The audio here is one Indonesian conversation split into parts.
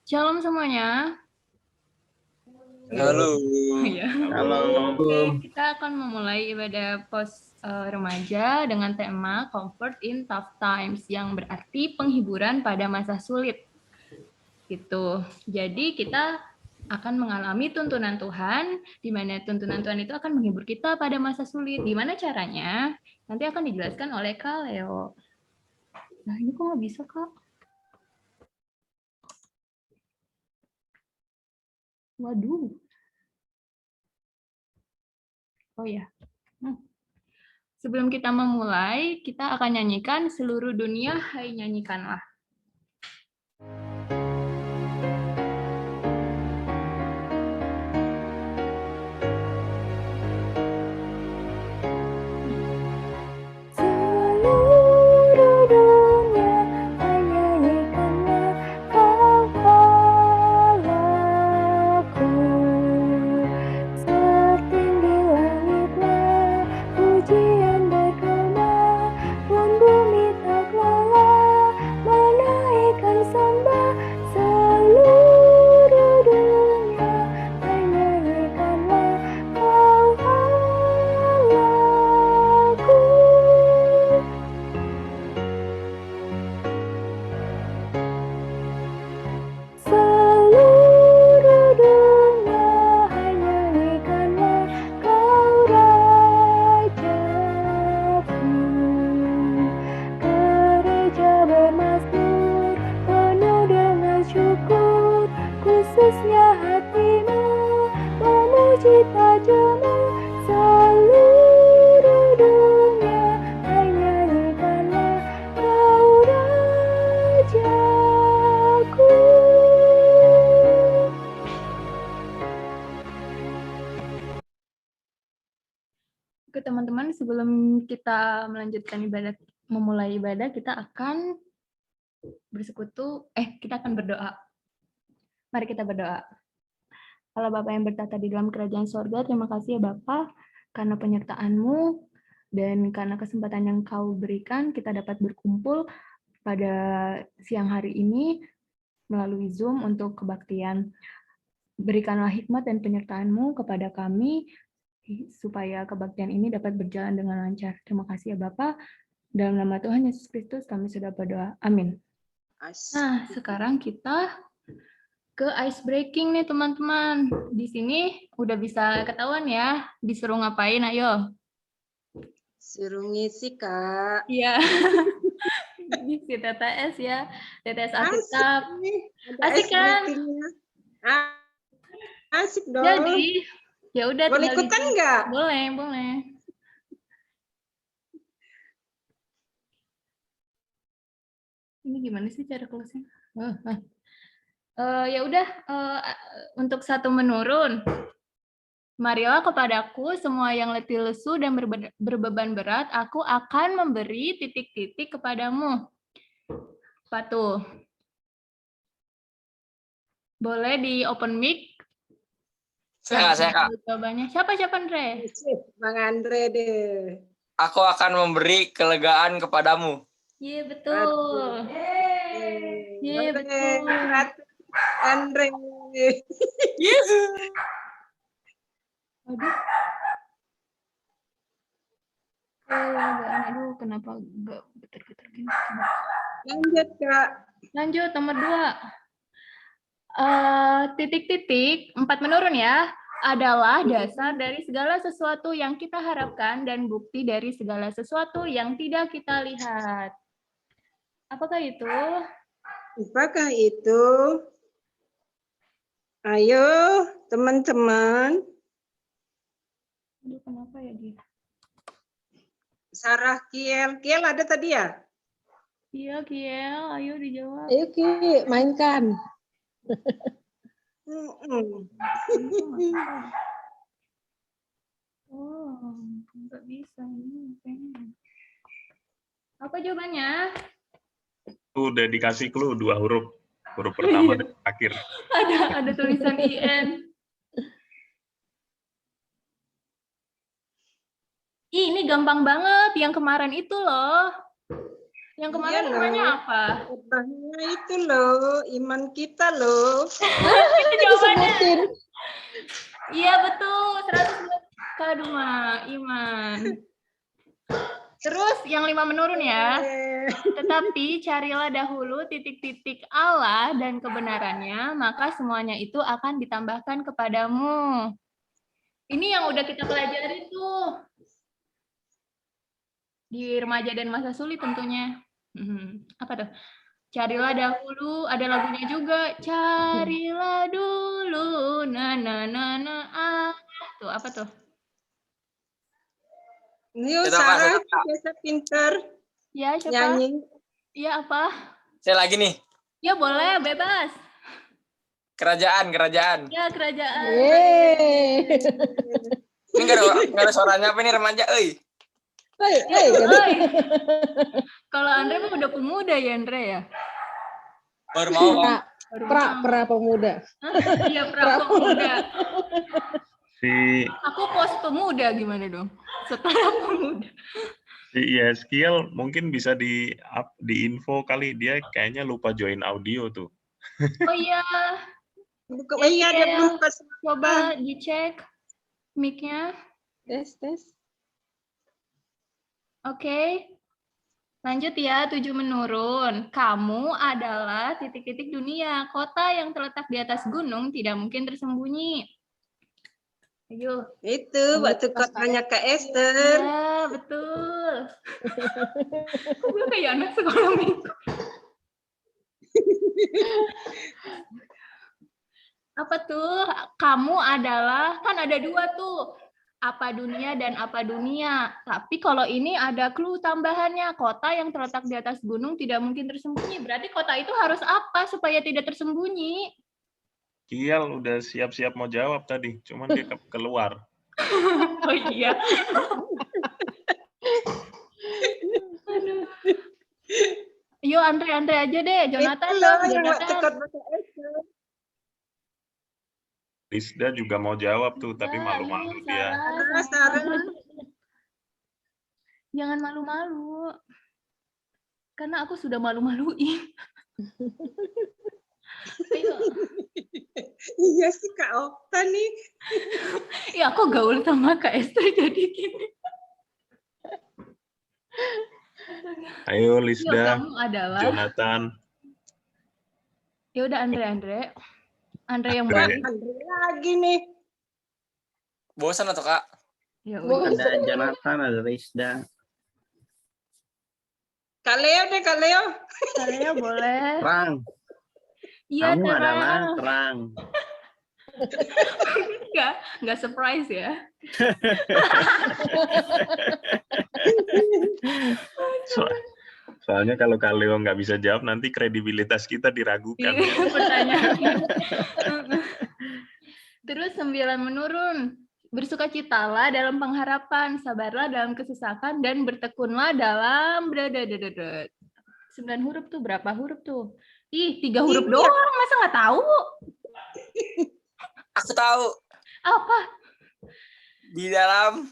Shalom semuanya. Halo. Ya. Halo. Oke, kita akan memulai ibadah pos remaja dengan tema Comfort in Tough Times, yang berarti penghiburan pada masa sulit. Gitu. Jadi kita akan mengalami tuntunan Tuhan, di mana tuntunan Tuhan itu akan menghibur kita pada masa sulit. Gimana caranya? Nanti akan dijelaskan oleh Kak Leo. Nah, ini kok nggak bisa, Kak? Waduh. Oh ya. Sebelum kita memulai, kita akan nyanyikan Seluruh Dunia Hai Nyanyikanlah. Oke teman-teman, sebelum kita melanjutkan ibadah, memulai ibadah, kita akan kita akan berdoa. Mari kita berdoa. Allah Bapa yang bertata di dalam kerajaan sorga, terima kasih ya Bapa, karena penyertaan-Mu dan karena kesempatan yang Kau berikan, kita dapat berkumpul pada siang hari ini melalui Zoom untuk kebaktian. Berikanlah hikmat dan penyertaan-Mu kepada kami, supaya kebaktian ini dapat berjalan dengan lancar. Terima kasih ya Bapak. Dalam nama Tuhan Yesus Kristus kami sudah berdoa. Amin. Nah, sekarang kita ke ice breaking nih teman-teman. Di sini udah bisa ketahuan ya, disuruh ngapain, ayo. Suruh ngisi, Kak. Iya. Ngisi TTS ya. TTS Alkitab. Asik kan? Asik dong. Jadi, ya udah. Boleh ikutan nggak? Boleh, boleh. Ini gimana sih cara closing? Ya udah, untuk satu menurun. Marilah kepadaku semua yang letih lesu dan berbeban berat, aku akan memberi titik-titik kepadamu. Apa tuh? Boleh di open mic? Saya Kak. Siapa Andre? Bang Andre deh. Aku akan memberi kelegaan kepadamu. Iya betul. Iya betul. Andre. Yes. Aduh, kenapa enggak getar-getar gini? Lanjut, Kak. Lanjut, nomor 2. Titik-titik, 4 menurun ya, adalah dasar dari segala sesuatu yang kita harapkan dan bukti dari segala sesuatu yang tidak kita lihat. Apakah itu? Apakah itu? Ayo, teman-teman. Aduh, kenapa ya dia? Sarah Kiel. Kiel ada tadi ya? Iya, Kiel. Ayo dijawab. Ayo, Ki, mainkan. Oh, nggak bisa. Apa jawabannya? Udah dikasih clue 2 huruf. Huruf pertama dan akhir. Ada tulisan IN. Ini gampang banget, yang kemarin itu loh. Yang kemarin Iya, namanya loh. apa? Khotbahnya itu loh, iman kita loh. Itu jawabannya. Disebutin. Iya betul, 100 Kak Duma, Iman. Terus yang 5 menurun ya. Tetapi carilah dahulu titik-titik Allah dan kebenarannya, maka semuanya itu akan ditambahkan kepadamu. Ini yang udah kita pelajari tuh. Di remaja dan masa sulit tentunya. Apa tuh? Carilah dahulu, ada lagunya juga. Carilah dulu, na na na na ah. Tuh, apa tuh? Ini Saya tahu, Kak, Sarah saya tahu, Kak. biasa pintar Ya, siapa? nyanyi. Ya, apa? Saya lagi nih. Ya, boleh, bebas. Kerajaan. Ya, kerajaan. Yeay. Ini nggak ada suaranya apa nih remaja, euy. Hey, Oi. Kalau Andre mah udah pemuda ya, Andre ya? Baru mau, Bang. Baru pra pemuda. Hah? Iya, pra pemuda. Si Aku pos pemuda gimana dong? Setelah pemuda. si Yeskiel mungkin bisa di info kali, dia kayaknya lupa join audio tuh. Oh iya, Buka, iya dia belum pas. coba dicek mic-nya. Tes. Oke. Lanjut ya, 7 menurun. Kamu adalah titik-titik dunia. Kota yang terletak di atas gunung tidak mungkin tersembunyi. Ayo. Itu waktu kau tanya ke Esther. Ya, betul. Kok gue kayak anak sekolah minggu? Apa tuh? Kamu adalah, kan ada 2 tuh. Apa dunia dan apa dunia. Tapi kalau ini ada clue tambahannya. Kota yang terletak di atas gunung tidak mungkin tersembunyi. Berarti kota itu harus apa supaya tidak tersembunyi? Kiel udah siap-siap mau jawab tadi, cuman dia keluar. Oh iya. Aduh. Yuk Andre aja deh. Jonathan Itu dong. loh yang waktu Jonathan. kau baca Esther. Lisda juga mau jawab tuh, tapi malu-malu dia. Sarah. Jangan malu-malu. Karena aku sudah malu-maluin. Ayo. Iya sih Kak Okta nih. Ya aku gaul sama Kak Esther jadi gini. Ayo Yuk, Lisda, kamu adalah. Jonathan. Ya udah Andre. Andre yang Andre. mulai. Andre lagi nih. Bosan atau, Kak? Ya udah. Ada Jonathan, ada Rizda. Kak Leo deh, Kak Leo. Saya boleh. Terang. Iya Kamu adalah terang. terang. Nggak surprise ya. Soalnya kalau Kaleo nggak bisa jawab, nanti kredibilitas kita diragukan. Iya, pertanyaannya. Terus 9 menurun. Bersukacitalah dalam pengharapan, sabarlah dalam kesesakan, dan bertekunlah dalam 9 huruf tuh, berapa huruf tuh? Ih, 3 huruf doang, masa nggak tahu? Aku tahu. Apa? Di dalam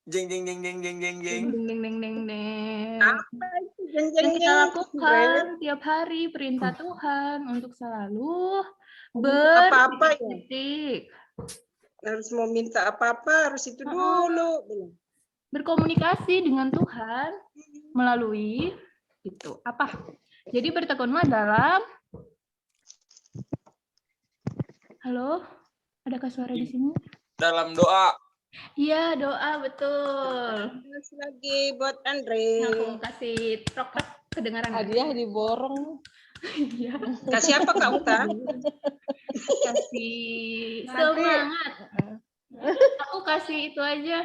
jeng jeng jeng jeng jeng jeng jeng. Ding. Apa itu? Yang kita lakukan tiap hari, perintah Tuhan untuk selalu apa-apa ya? bertitik. Harus mau minta apa-apa, harus itu dulu. Berkomunikasi dengan Tuhan melalui itu apa? Jadi bertekunlah dalam. Halo, adakah suara di sini? Dalam doa. Iya, doa betul. Terus lagi buat Nah, Andre. aku mau kasih trok kedengaran nggak? Hadiah diborong. Iya. Kasih apa Kak Okta? Kasih semangat. Aku kasih itu aja.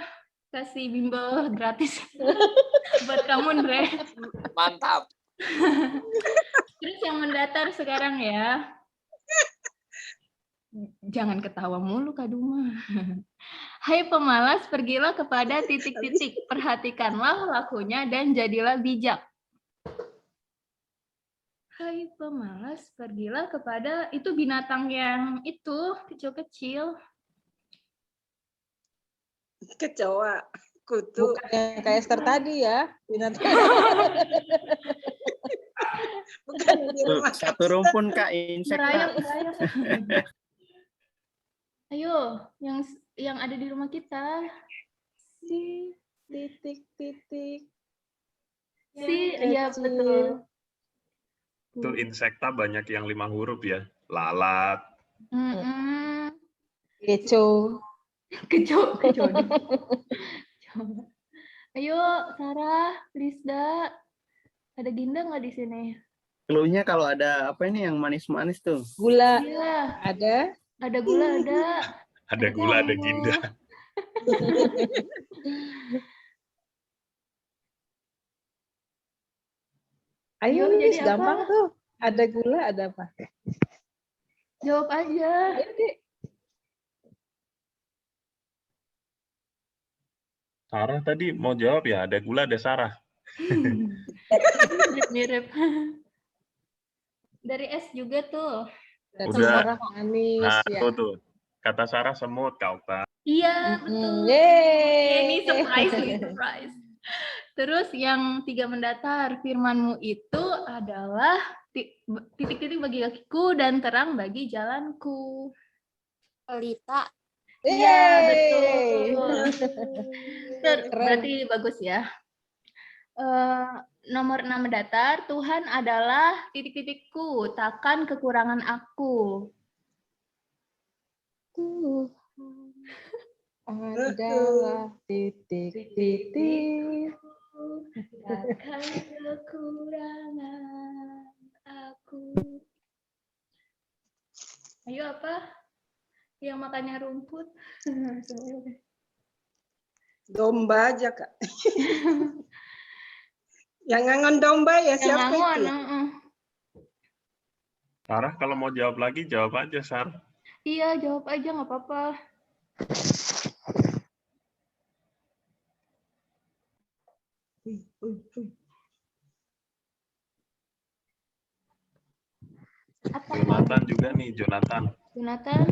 Kasih bimbel gratis buat kamu, Andre. Mantap. Terus yang mendatar sekarang ya. Jangan ketawa mulu, Kak Duma. Hai pemalas, pergilah kepada titik-titik. Perhatikanlah lakunya dan jadilah bijak. Hai pemalas, pergilah kepada itu binatang yang itu kecil-kecil. Kecoa, kutu. Bukan yang kayak Esther tadi ya. Binatang. Bukan di Tuh, rumah. satu rumpun Kak, insek Merayap, Kak. merayap. Ayo, yang ada di rumah kita. Si titik-titik Si, yang iya kecil. betul. Itu insekta banyak yang 5 huruf ya. Lalat. Mm-mm. Kecoa. Kecoa. Ayo, Sarah, Lisda. Ada Ginda nggak di sini? Clue-nya kalau ada apa ini yang manis-manis tuh. Gula Iya, ada. ada gula, ada. Ada gula, ada kamu. ginda. Ayo, Yuk, Lis, jadi gampang apa? tuh. Ada gula, ada apa? Jawab aja. Ayo, Dek. Sarah tadi mau jawab ya, ada gula, ada Sarah. Mirip-mirip. Dari S juga tuh. Dan Udah. orang manis Nah, ya. tuh. Kata Sarah semut, Kauta. Iya, betul. Yeay. Ini surprise nih, surprise. Terus yang 3 mendatar, firmanmu itu adalah titik-titik bagi kakiku dan terang bagi jalanku. Pelita. Iya, betul. Keren. Berarti bagus ya. Nomor 6 mendatar, Tuhan adalah titik-titikku, takkan kekurangan aku. Tuhan adalah titik-titik. Takkan kekurangan aku. Ayo apa? Yang makannya rumput. Domba aja, Kak. Yang ngangon domba ya Yang siapa ngangon, itu? Sarah kalau mau jawab lagi, jawab aja, Sarah. Iya, jawab aja nggak apa-apa. Apa? Jonathan juga nih, Jonathan. Jonathan?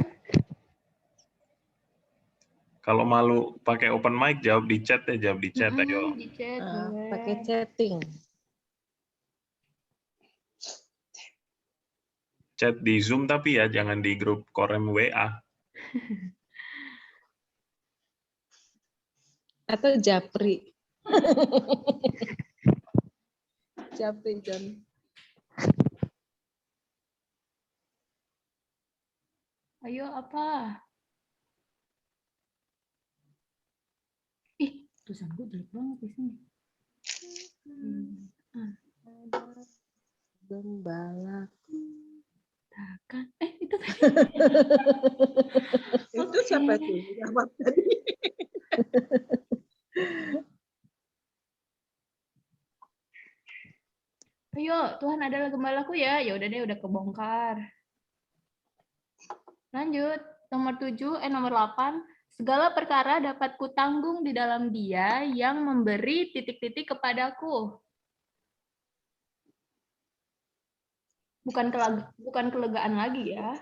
Kalau malu pakai open mic, jawab di chat ya, jawab di chat. Ayo. Di chat, boleh. Pakai chatting. Chat di Zoom tapi ya, jangan di grup Korem WA. Atau Japri. Japri, John. Ayo apa? Ih, tulisan gue jelek banget di sini. Gembala. Takkan. Itu tadi. Itu siapa tuh? Jawab tadi. Ayo, Tuhan adalah gembalaku ya. Ya udah deh, udah kebongkar. Lanjut, nomor 8. Segala perkara dapat kutanggung di dalam Dia yang memberi titik-titik kepadaku. Bukan kelegaan lagi ya.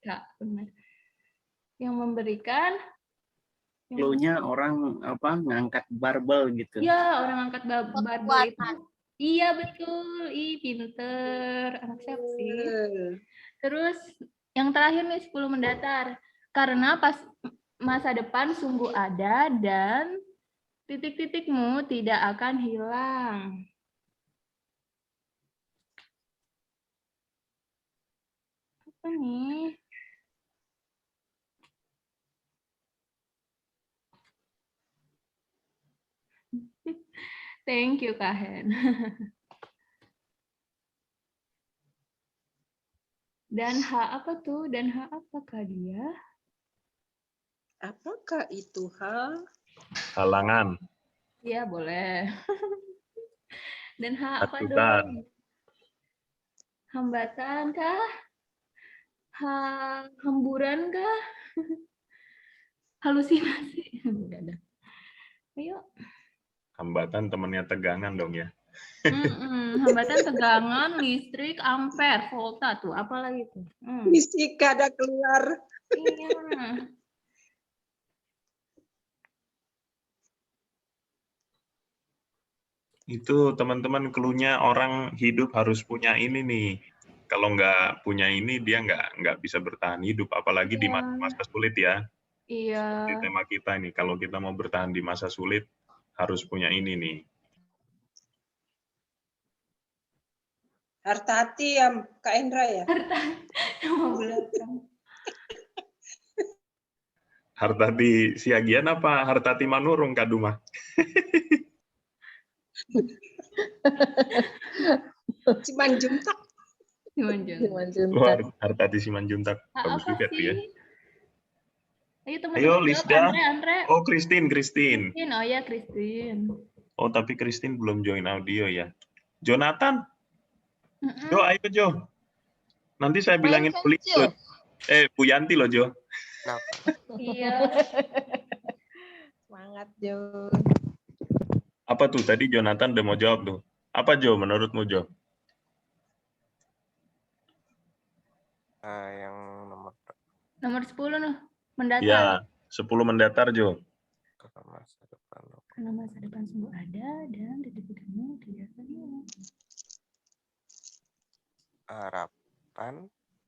Kak, benar. Yang memberikan. Clue-nya orang apa ngangkat barbel gitu. Ya, orang angkat barbel itu. Kekuatan. Iya, betul. Ih, pinter. Anak siapa sih? Terus yang terakhir nih 10 mendatar. Karena pas masa depan sungguh ada dan titik-titikmu tidak akan hilang. Apa nih? Thank you, Kak Hen. Dan H apa tuh? Dan H apakah dia? Apakah itu hal? Halangan. Iya, boleh. Dan H apa Hasutan. dong? Hambatan kah? Hemburan kah? Halusinasi? Enggak ada. Ayo. Hambatan temennya tegangan dong ya. Hambatan tegangan, listrik, ampere, volta tuh. Apa lagi tuh? Fisika ada keluar. Iya. Itu teman-teman clue-nya orang hidup harus punya ini nih. Kalau nggak punya ini dia nggak bisa bertahan hidup, apalagi di Iya. masa sulit ya. Iya. Seperti tema kita ini, kalau kita mau bertahan di masa sulit harus punya ini nih. Hartati ya Kak Endra ya. Nama belakang. Hartati Siagian apa Hartati Manurung Kak Duma? Simanjuntak. Simanjuntak. Hartati Simanjuntak. Bagus Apa juga tuh ya. sih? Ayo Ayo teman-teman jawab. Lisda. Andre. Oh Christine. Christine. Oh ya Christine. Oh tapi Christine belum join audio ya. Jonathan. Mm-mm. Jo, ayo Jo. Nanti saya bilangin Main beli. Jo. Bu Yanti loh Jo. Iya. Semangat Jo. Apa tuh tadi Jonathan udah mau jawab tuh. Apa Jo menurutmu Jo? Yang Nomor 10 nih. Mendatar. Ya, 10 mendatar Jo. masa depan. Karena masa depan sungguh ada dan titik-titikmu tidak akan hilang. Harapan.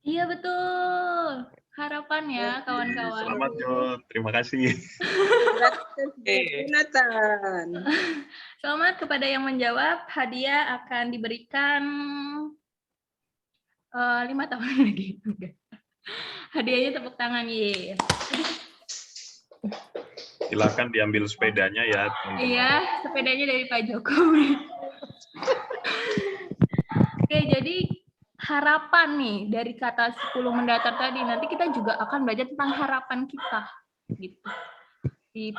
Iya betul. Harapan ya kawan-kawan. Selamat Jo, terima kasih. Jonathan. Selamat kepada yang menjawab. Hadiah akan diberikan 5 tahun lagi. Hadiahnya tepuk tangan. Ye. Silakan diambil sepedanya ya. teman-teman. Iya, sepedanya dari Pak Jokowi. Oke, jadi harapan nih dari kata 10 mendatar tadi. Nanti kita juga akan belajar tentang harapan kita gitu. Di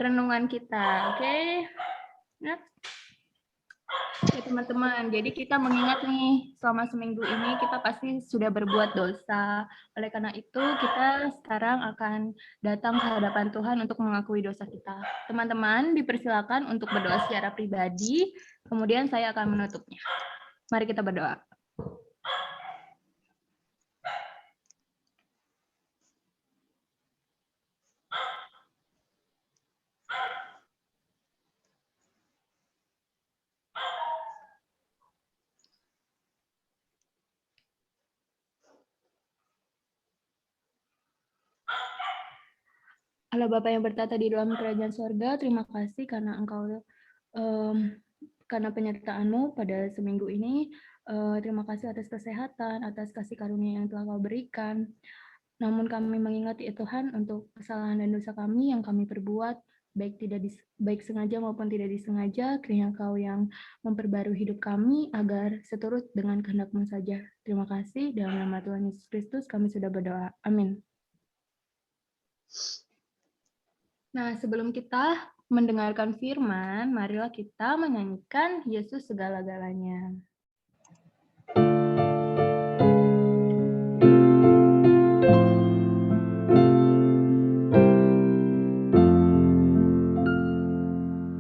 renungan kita. Oke. Nah. Ya teman-teman, jadi kita mengingat nih selama seminggu ini kita pasti sudah berbuat dosa. Oleh karena itu kita sekarang akan datang ke hadapan Tuhan untuk mengakui dosa kita. Teman-teman dipersilakan untuk berdoa secara pribadi, kemudian saya akan menutupnya. Mari kita berdoa. Allah Bapa yang bertata di dalam kerajaan sorga, terima kasih karena Engkau karena penyertaan-Mu pada seminggu ini. Terima kasih atas kesehatan, atas kasih karunia yang telah Kau berikan. Namun kami mengingati Tuhan untuk kesalahan dan dosa kami yang kami perbuat, baik sengaja maupun tidak disengaja, kiranya Kau yang memperbarui hidup kami agar seturut dengan kehendak-Mu saja. Terima kasih, dalam nama Tuhan Yesus Kristus kami sudah berdoa. Amin. Nah, sebelum kita mendengarkan firman, marilah kita menyanyikan Yesus segala-galanya.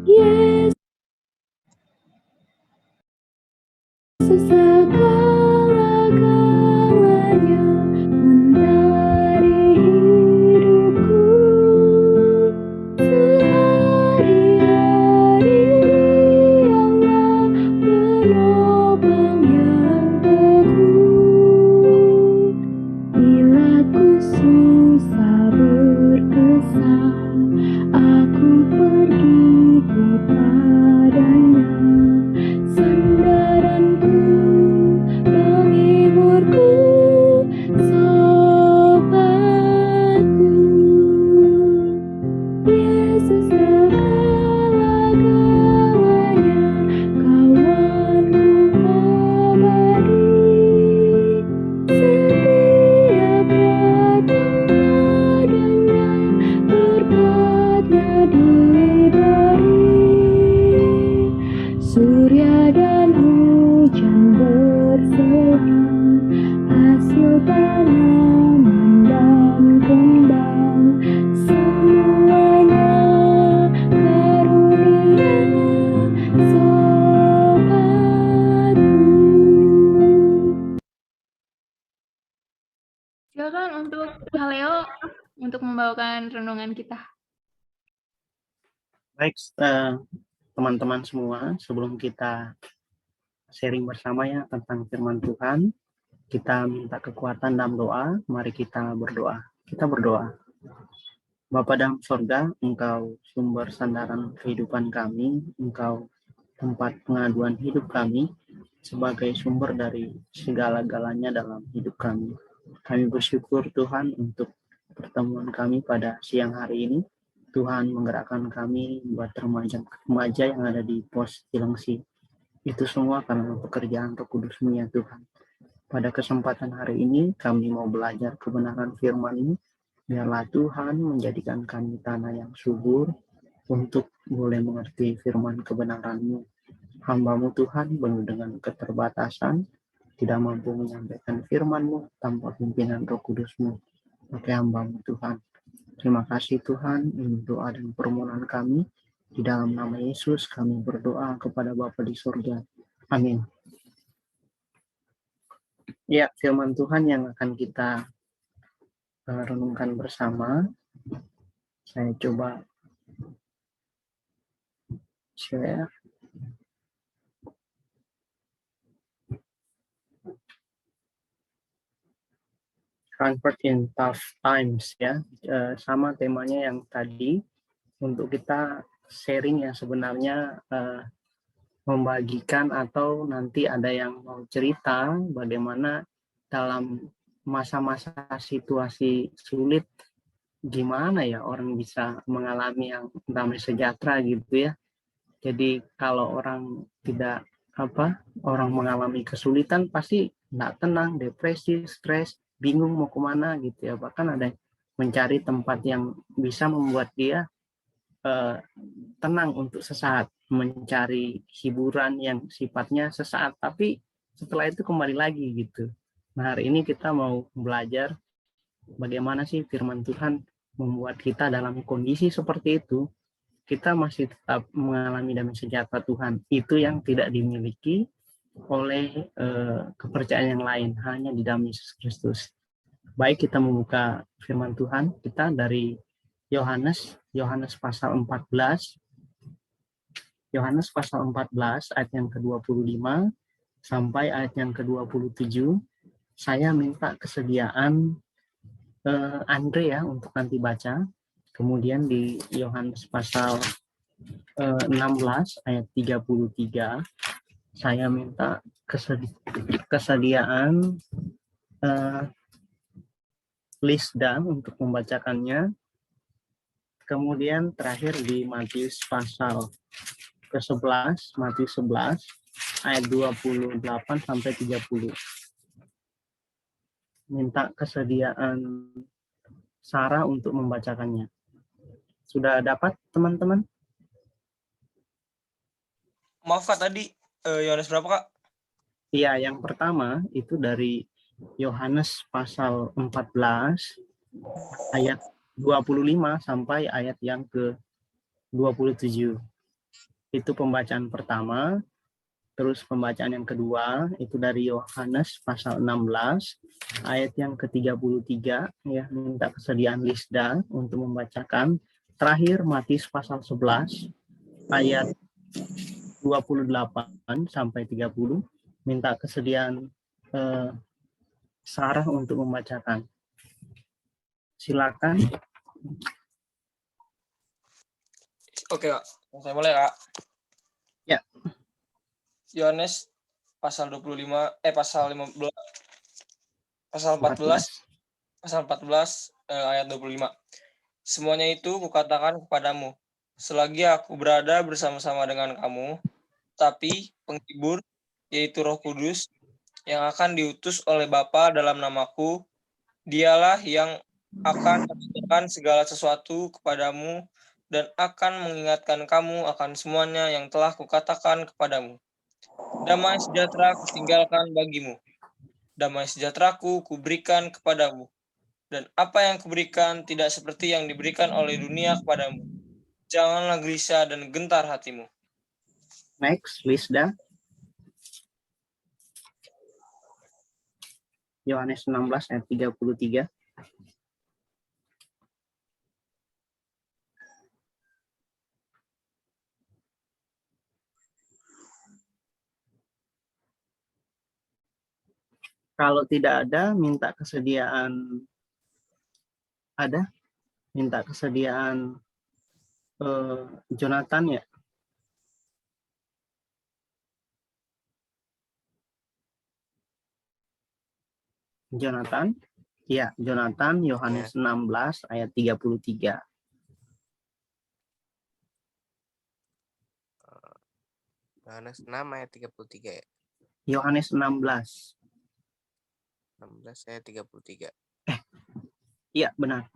Yesus segala-galanya dari hidupku. Sehari-hari Allah penopang yang teguh. Bila ku susah berkesan, aku pergi kepadanya. Sandaranku, penghiburku, sobatku. Yesus segala-galanya, kawanku abadi. Setiap datang padanya, berkatnya diberi. Surya dan hujan berserah, hasil tanaman dan kembang, semuanya karunia sobatku. Silakan untuk Haleo untuk membawakan renungan kita. Baik, teman-teman semua, sebelum kita sharing bersama ya tentang firman Tuhan, kita minta kekuatan dalam doa. Mari kita berdoa. Kita berdoa. Bapa dalam sorga, Engkau sumber sandaran kehidupan kami, Engkau tempat pengaduan hidup kami, sebagai sumber dari segala-galanya dalam hidup kami. Kami bersyukur Tuhan untuk pertemuan kami pada siang hari ini. Tuhan menggerakkan kami buat remaja yang ada di pos Cilengsi. Itu semua karena pekerjaan Roh Kudus-Mu ya Tuhan. Pada kesempatan hari ini kami mau belajar kebenaran firman ini. Biarlah Tuhan menjadikan kami tanah yang subur untuk boleh mengerti firman kebenaran-Mu. Hamba-Mu Tuhan penuh dengan keterbatasan, tidak mampu menyampaikan firman-Mu tanpa pimpinan Roh Kudus-Mu. Oke, hamba-Mu Tuhan. Terima kasih Tuhan, ini doa dan permohonan kami. Di dalam nama Yesus kami berdoa kepada Bapa di surga. Amin. Ya, firman Tuhan yang akan kita renungkan bersama. Saya coba share. Comfort in tough times ya, sama temanya yang tadi. Untuk kita sharing yang sebenarnya membagikan atau nanti ada yang mau cerita bagaimana dalam masa-masa situasi sulit gimana ya orang bisa mengalami yang damai sejahtera gitu ya. Jadi kalau orang tidak orang mengalami kesulitan pasti tidak tenang, depresi, stres, bingung mau kemana gitu ya. Bahkan ada yang mencari tempat yang bisa membuat dia tenang untuk sesaat, mencari hiburan yang sifatnya sesaat, tapi setelah itu kembali lagi gitu. Nah, hari ini kita mau belajar bagaimana sih firman Tuhan membuat kita dalam kondisi seperti itu, kita masih tetap mengalami damai sejahtera Tuhan. Itu yang tidak dimiliki oleh kepercayaan yang lain, hanya di dalam Yesus Kristus. Baik, kita membuka firman Tuhan kita dari Yohanes pasal 14. Yohanes pasal 14 ayat yang ke-25 sampai ayat yang ke-27. Saya minta kesediaan Andre ya untuk nanti baca. Kemudian di Yohanes pasal 16 ayat 33 saya minta kesediaan Lisda untuk membacakannya. Kemudian terakhir di Matius pasal ke-11, Matius 11 ayat 28 sampai 30. Minta kesediaan Sarah untuk membacakannya. Sudah dapat teman-teman? Maaf Kak, tadi Yohanes berapa Kak? Iya, yang pertama itu dari Yohanes pasal 14 ayat 25 sampai ayat yang ke-27. Itu pembacaan pertama. Terus pembacaan yang kedua itu dari Yohanes pasal 16 ayat yang ke-33 ya, minta kesediaan Lisda untuk membacakan. Terakhir Matius pasal 11 ayat 28 sampai 30, minta kesediaan Sarah untuk membacakan. Silakan. Oke Kak, saya mulai Kak. Ya. Yohanes pasal 25 pasal 15 pasal 14 ayat 25. Semuanya itu kukatakan kepadamu selagi aku berada bersama-sama dengan kamu, tapi penghibur yaitu Roh Kudus yang akan diutus oleh Bapa dalam namaku, dialah yang akan mengajarkan segala sesuatu kepadamu dan akan mengingatkan kamu akan semuanya yang telah kukatakan kepadamu. Damai sejahtera kutinggalkan bagimu. Damai sejahteraku kuberikan kepadamu. Dan apa yang kuberikan tidak seperti yang diberikan oleh dunia kepadamu. Janganlah gelisah dan gentar hatimu. Next, Lisda. Yohanes 16 ayat 33. Kalau tidak ada, minta kesediaan Jonathan ya. Jonathan, ya Jonathan, Yohanes 16 ayat 33. Yohanes 6 ayat 33 ya. Yohanes 16. 16 ayat 33. Iya, benar.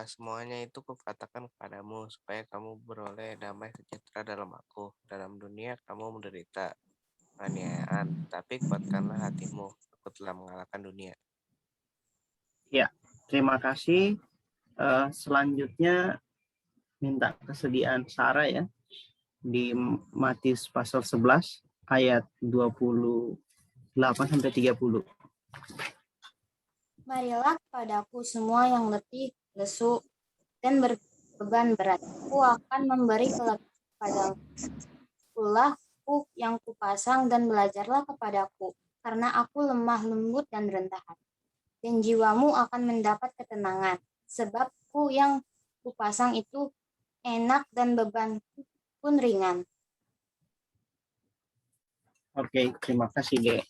Semuanya itu kukatakan kepadamu supaya kamu beroleh damai sejahtera dalam aku. Dalam dunia kamu menderita penganiayaan, tapi kuatkanlah hatimu. Aku telah mengalahkan dunia. Ya, terima kasih. Selanjutnya minta kesediaan Sarah ya di Matius pasal 11 ayat 28 sampai 30. Marilah kepadaku semua yang letih, lesu, dan berbeban berat. Aku akan memberi kelepasan kepadamu. Itulah yang kupasang dan belajarlah kepadaku, karena aku lemah lembut dan rendah hati. Dan jiwamu akan mendapat ketenangan, sebab yang kupasang itu enak dan beban pun ringan. Oke, terima kasih, Dek.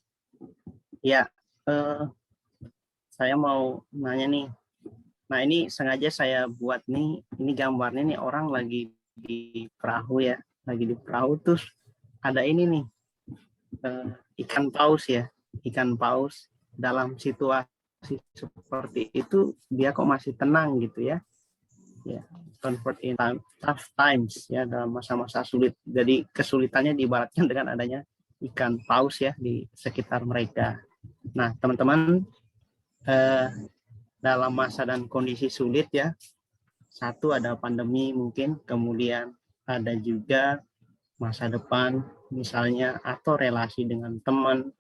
Ya, saya mau nanya nih. Nah, ini sengaja saya buat nih, ini gambarnya nih orang lagi di perahu ya. Lagi di perahu, terus ada ini nih, ikan paus ya. Ikan paus dalam situasi seperti itu, dia kok masih tenang gitu ya. Ya, comfort in tough times ya, dalam masa-masa sulit. Jadi kesulitannya diibaratkan dengan adanya ikan paus ya di sekitar mereka. Nah, teman-teman, dalam masa dan kondisi sulit ya, satu ada pandemi mungkin, kemudian ada juga masa depan misalnya, atau relasi dengan teman,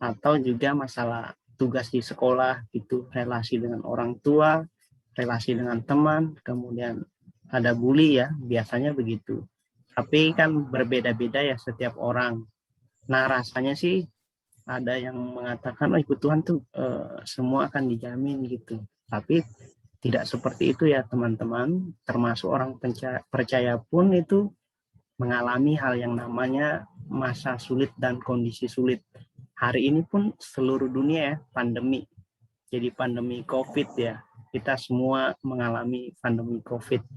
atau juga masalah tugas di sekolah gitu, relasi dengan orang tua, relasi dengan teman, kemudian ada bully ya, biasanya begitu. Tapi kan berbeda-beda ya setiap orang. Nah, rasanya sih ada yang mengatakan, oh ikut Tuhan tuh semua akan dijamin gitu. Tapi tidak seperti itu ya teman-teman. Termasuk orang percaya pun itu mengalami hal yang namanya masa sulit dan kondisi sulit. Hari ini pun seluruh dunia ya pandemi. Jadi pandemi COVID ya. Kita semua mengalami pandemi COVID.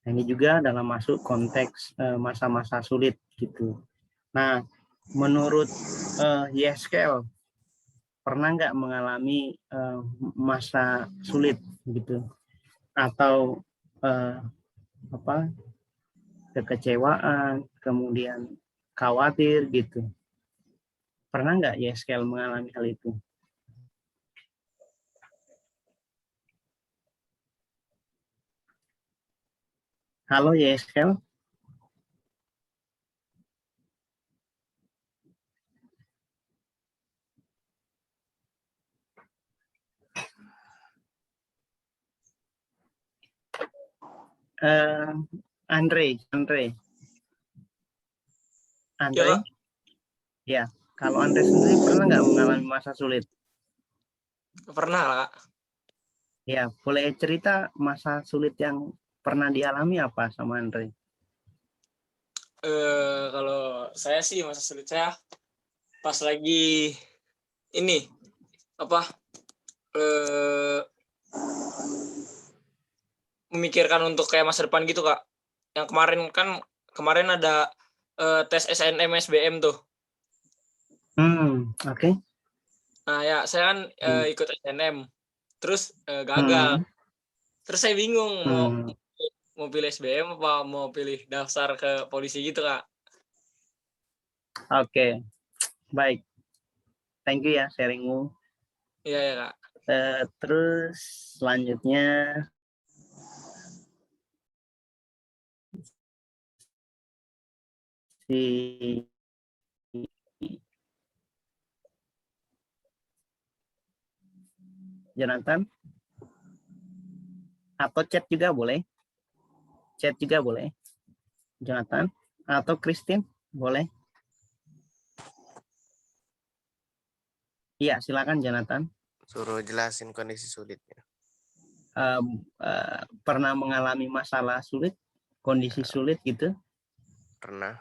Nah, ini juga dalam masuk konteks masa-masa sulit gitu. Nah, menurut Yeskel, pernah nggak mengalami masa sulit gitu, atau kekecewaan, kemudian khawatir gitu? Pernah nggak Yeskel mengalami hal itu? Halo Yeskel. Andre. Ya, kalau Andre sendiri pernah nggak mengalami masa sulit? Pernah lah, Kak. Ya, boleh cerita masa sulit yang pernah dialami apa sama Andre? Kalau saya sih masa sulit saya pas lagi ini memikirkan untuk kayak masa depan gitu, Kak. Yang kemarin ada tes SNM SBM tuh. Oke. Nah ya saya kan ikut SNM, terus gagal. Terus saya bingung mau pilih SBM apa mau pilih daftar ke polisi gitu, Kak. Oke. Baik. Thank you ya sharingmu. Iya ya, Kak. Terus selanjutnya si Jonathan, atau chat juga boleh. Jonathan atau Christine boleh. Iya, silakan Jonathan. Suruh jelasin kondisi sulitnya. Pernah mengalami masalah sulit, kondisi sulit gitu? Pernah.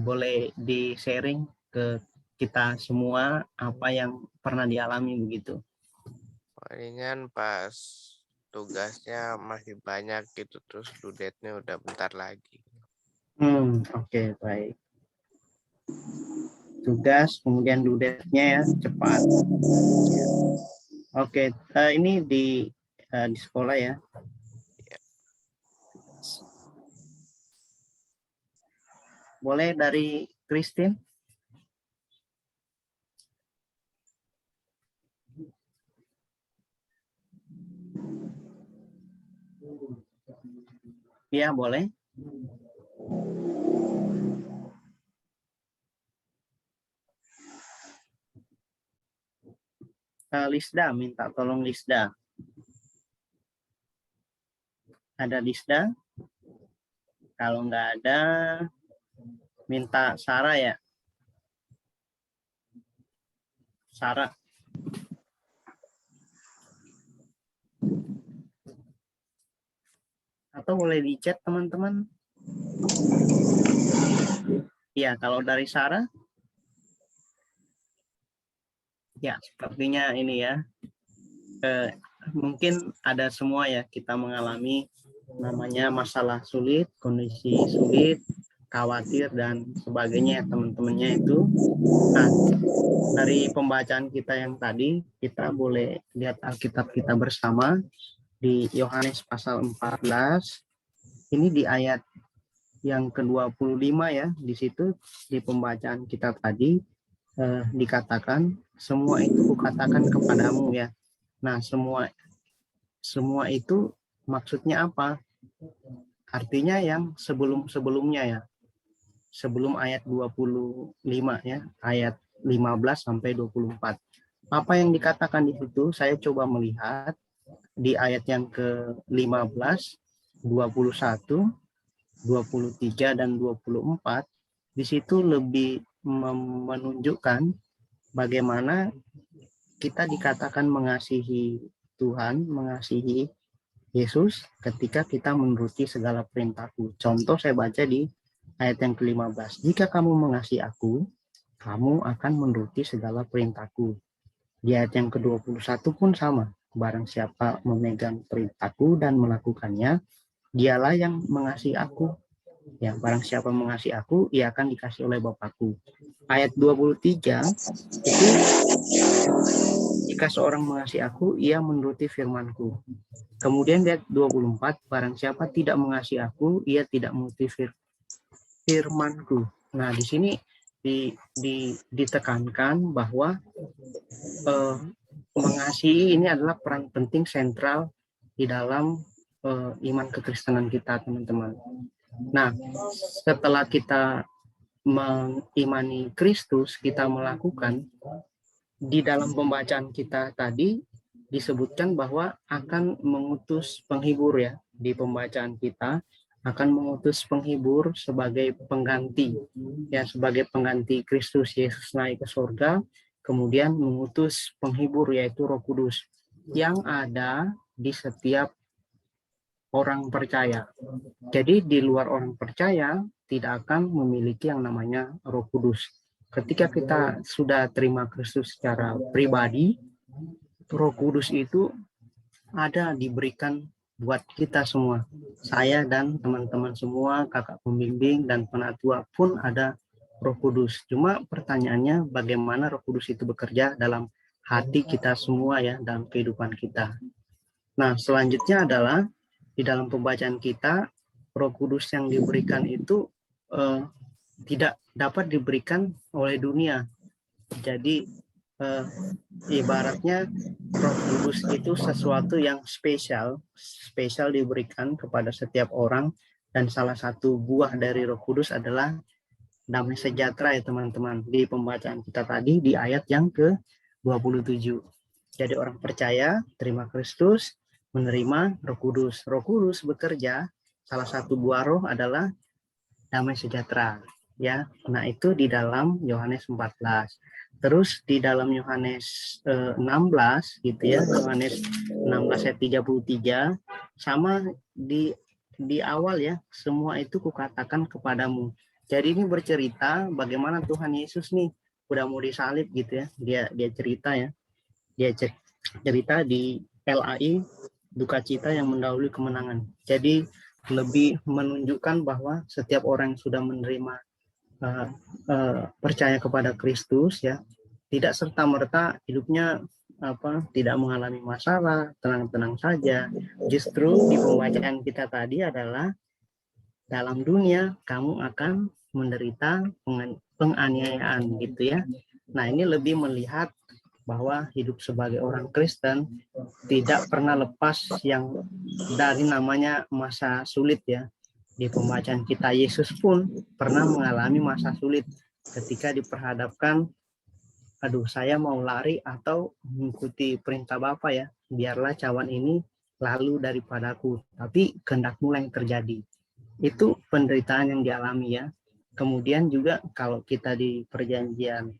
Boleh di-sharing ke kita semua apa yang pernah dialami begitu. Palingan pas tugasnya masih banyak gitu, terus due date-nya udah bentar lagi. Oke, baik. Tugas, kemudian due date-nya ya, cepat. Oke, ini di sekolah ya. Boleh dari Christine? Iya, boleh. Lisda, minta tolong Lisda. Ada Lisda? Kalau nggak ada, minta Sarah ya. Sarah. Atau boleh di chat teman-teman. Iya, kalau dari Sarah. Ya, sepertinya ini ya. Mungkin ada semua ya, kita mengalami namanya masalah sulit, kondisi sulit, khawatir, dan sebagainya teman-temannya itu. Nah, dari pembacaan kita yang tadi, kita boleh lihat Alkitab kita bersama di Yohanes pasal 14. Ini di ayat yang ke-25 ya, di situ di pembacaan kita tadi dikatakan, semua itu kukatakan kepadamu ya. Nah, semua itu maksudnya apa? Artinya yang sebelum-sebelumnya ya. Sebelum ayat 25 ya, ayat 15 sampai 24. Apa yang dikatakan di situ? Saya coba melihat di ayat yang ke-15, 21, 23 dan 24. Di situ lebih menunjukkan bagaimana kita dikatakan mengasihi Tuhan, mengasihi Yesus ketika kita menuruti segala perintahku. Contoh saya baca di ayat yang ke-15. Jika kamu mengasihi aku, kamu akan menuruti segala perintahku. Di ayat yang ke-21 pun sama. Barang siapa memegang perintahku dan melakukannya, dialah yang mengasihi aku. Ya, barang siapa mengasihi aku, ia akan dikasih oleh Bapakku. Ayat 23 itu, jika seorang mengasihi aku, ia menuruti firmanku. Kemudian ayat 24, barang siapa tidak mengasihi aku, ia tidak menuruti firmanku. Nah, di sini ditekankan bahwa mengasihi ini adalah peran penting sentral di dalam iman kekristenan kita, teman-teman. Nah, setelah kita mengimani Kristus, kita melakukan, di dalam pembacaan kita tadi disebutkan bahwa akan mengutus penghibur ya, di pembacaan kita akan mengutus penghibur sebagai pengganti ya, sebagai pengganti Kristus Yesus naik ke surga, kemudian mengutus penghibur yaitu Roh Kudus yang ada di setiap orang percaya. Jadi di luar orang percaya tidak akan memiliki yang namanya Roh Kudus. Ketika kita sudah terima Kristus secara pribadi, Roh Kudus itu ada diberikan buat kita semua. Saya dan teman-teman semua, kakak pembimbing dan penatua pun ada Roh Kudus. Cuma pertanyaannya bagaimana Roh Kudus itu bekerja dalam hati kita semua ya, dalam kehidupan kita. Nah, selanjutnya adalah di dalam pembacaan kita, Roh Kudus yang diberikan itu tidak dapat diberikan oleh dunia. Jadi ibaratnya Roh Kudus itu sesuatu yang spesial diberikan kepada setiap orang, dan salah satu buah dari Roh Kudus adalah damai sejahtera ya teman-teman. Di pembacaan kita tadi di ayat yang ke-27. Jadi orang percaya, terima Kristus, menerima Roh Kudus. Roh Kudus bekerja, salah satu buah roh adalah damai sejahtera. ya. Nah, itu di dalam Yohanes 14. Terus di dalam Yohanes 16 gitu ya, Yohanes 16 ayat 33, sama di awal ya, semua itu kukatakan kepadamu. Jadi ini bercerita bagaimana Tuhan Yesus nih udah mau disalib gitu ya. Dia cerita ya. Dia cerita di LAI, duka cita yang mendahului kemenangan. Jadi lebih menunjukkan bahwa setiap orang yang sudah menerima percaya kepada Kristus ya, tidak serta-merta hidupnya tidak mengalami masalah, tenang-tenang saja. Justru di pembacaan kita tadi adalah dalam dunia kamu akan menderita penganiayaan gitu ya. Nah, ini lebih melihat bahwa hidup sebagai orang Kristen tidak pernah lepas yang dari namanya masa sulit ya. Di pembacaan kita, Yesus pun pernah mengalami masa sulit ketika diperhadapkan, aduh saya mau lari atau mengikuti perintah Bapa ya, biarlah cawan ini lalu daripadaku, tapi kehendakmu yang terjadi. Itu penderitaan yang dialami ya. Kemudian juga kalau kita di perjanjian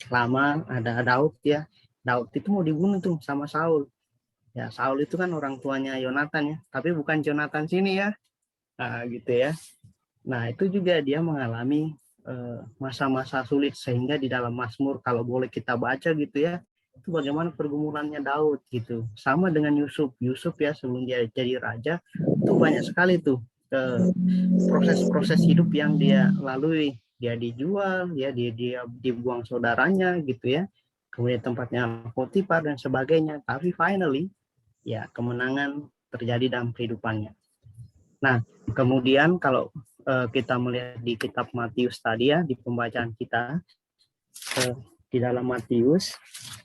lama ada Daud ya, Daud itu mau dibunuh tuh sama Saul. Ya, Saul itu kan orang tuanya Yonatan ya, tapi bukan Jonathan sini ya. Nah, gitu ya. Nah, itu juga dia mengalami masa-masa sulit, sehingga di dalam Mazmur kalau boleh kita baca gitu ya, itu bagaimana pergumulannya Daud gitu. Sama dengan Yusuf ya, sebelum dia jadi raja itu banyak sekali tuh proses-proses hidup yang dia lalui. Dia dijual, ya dia dibuang saudaranya gitu ya. Kemudian tempatnya Potifar dan sebagainya. Tapi finally ya kemenangan terjadi dalam kehidupannya. Nah, kemudian kalau kita melihat di kitab Matius tadi ya, di pembacaan kita, di dalam Matius,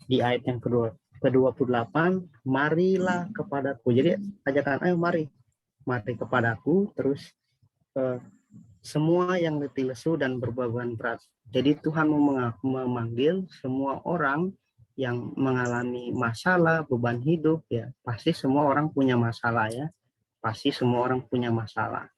di ayat yang ke-28, marilah kepadaku. Jadi ajakan, ayo mari kepadaku, terus semua yang letih lesu dan berbeban berat. Jadi Tuhan memanggil semua orang yang mengalami masalah, beban hidup ya, pasti semua orang punya masalah ya. Pasti semua orang punya masalah.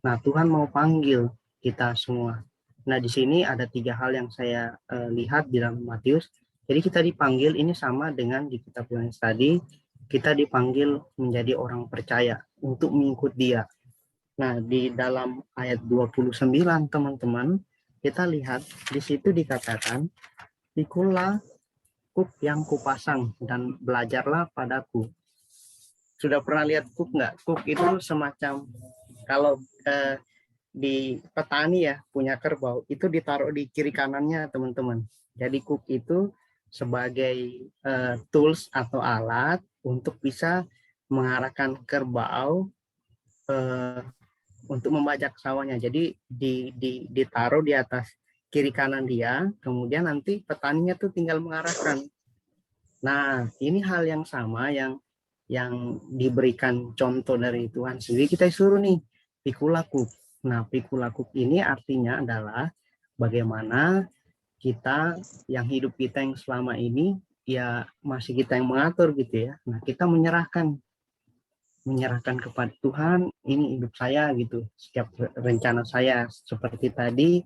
Nah, Tuhan mau panggil kita semua. Nah, di sini ada 3 hal yang saya lihat di dalam Matius. Jadi kita dipanggil, ini sama dengan di kitab Yohanes tadi, kita dipanggil menjadi orang percaya untuk mengikut Dia. Nah, di dalam ayat 29 teman-teman, kita lihat di situ dikatakan, pikulah kuk yang kupasang dan belajarlah padaku. Sudah pernah lihat kuk nggak? Kuk itu semacam, kalau di petani ya punya kerbau, itu ditaruh di kiri kanannya teman-teman. Jadi kuk itu sebagai tools atau alat untuk bisa mengarahkan kerbau untuk membajak sawahnya. Jadi ditaruh di atas kiri kanan dia, kemudian nanti petaninya tuh tinggal mengarahkan. Nah, ini hal yang sama yang diberikan contoh dari Tuhan sendiri, kita suruh nih pikulakuk. Nah, pikulakuk ini artinya adalah bagaimana kita yang hidup kita yang selama ini ya masih kita yang mengatur gitu ya. Nah, kita menyerahkan kepada Tuhan, ini hidup saya gitu, setiap rencana saya, seperti tadi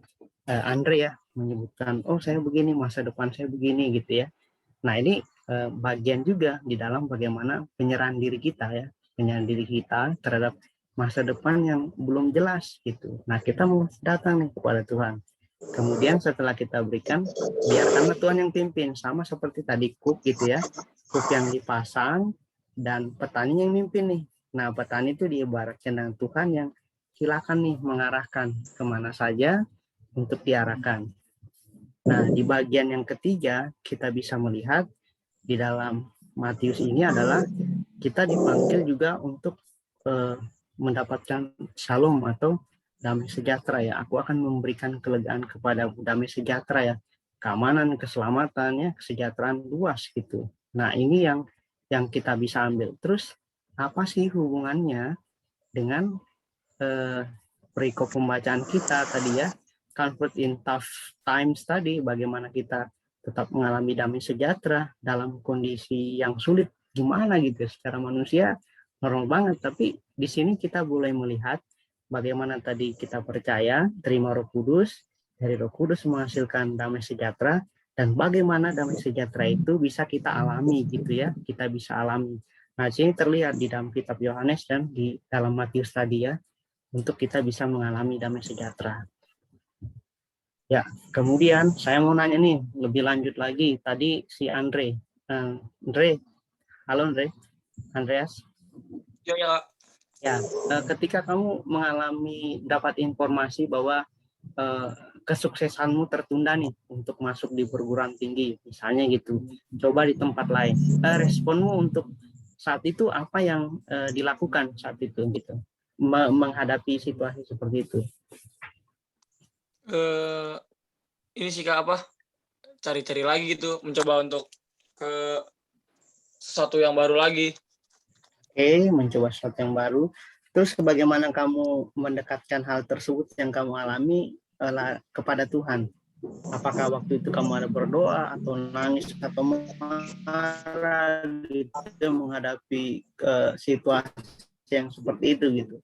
Andre ya menyebutkan, oh saya begini, masa depan saya begini gitu ya. Nah, ini bagian juga di dalam bagaimana penyerahan diri kita ya, penyerahan diri kita terhadap masa depan yang belum jelas gitu. Nah, kita mau datang nih kepada Tuhan. Kemudian setelah kita berikan, biarkanlah Tuhan yang pimpin, sama seperti tadi kuk gitu ya, kuk yang dipasang dan petani yang mimpin nih. Nah, petani itu diibaratkan dengan Tuhan yang silakan nih mengarahkan kemana saja untuk diarahkan. Nah, di bagian yang ketiga kita bisa melihat di dalam Matius ini adalah kita dipanggil juga untuk mendapatkan shalom atau damai sejahtera ya. Aku akan memberikan kelegaan kepada damai sejahtera ya, keamanan, keselamatannya, kesejahteraan luas gitu. Nah, ini yang kita bisa ambil. Terus apa sih hubungannya dengan perikop pembacaan kita tadi ya, comfort in tough times tadi, bagaimana kita tetap mengalami damai sejahtera dalam kondisi yang sulit, gimana gitu secara manusia normal banget, tapi di sini kita boleh melihat bagaimana tadi kita percaya, terima Roh Kudus, dari Roh Kudus menghasilkan damai sejahtera, dan bagaimana damai sejahtera itu bisa kita alami gitu ya, kita bisa alami. Nah, sini terlihat di dalam kitab Yohanes dan di dalam Matius tadi ya, untuk kita bisa mengalami damai sejahtera. Ya, kemudian saya mau nanya nih lebih lanjut lagi. Tadi si Andre, halo Andreas. Ya, ya, Kak. Ya, ketika kamu mengalami dapat informasi bahwa kesuksesanmu tertunda nih untuk masuk di perguruan tinggi, misalnya gitu, coba di tempat lain, responmu untuk saat itu apa yang dilakukan saat itu gitu, menghadapi situasi seperti itu? Ini sih Kak, apa, cari-cari lagi gitu, mencoba untuk ke sesuatu yang baru lagi. Oke, mencoba sesuatu yang baru. Terus bagaimana kamu mendekatkan hal tersebut yang kamu alami kepada Tuhan? Apakah waktu itu kamu ada berdoa atau nangis atau marah gitu menghadapi situasi yang seperti itu gitu?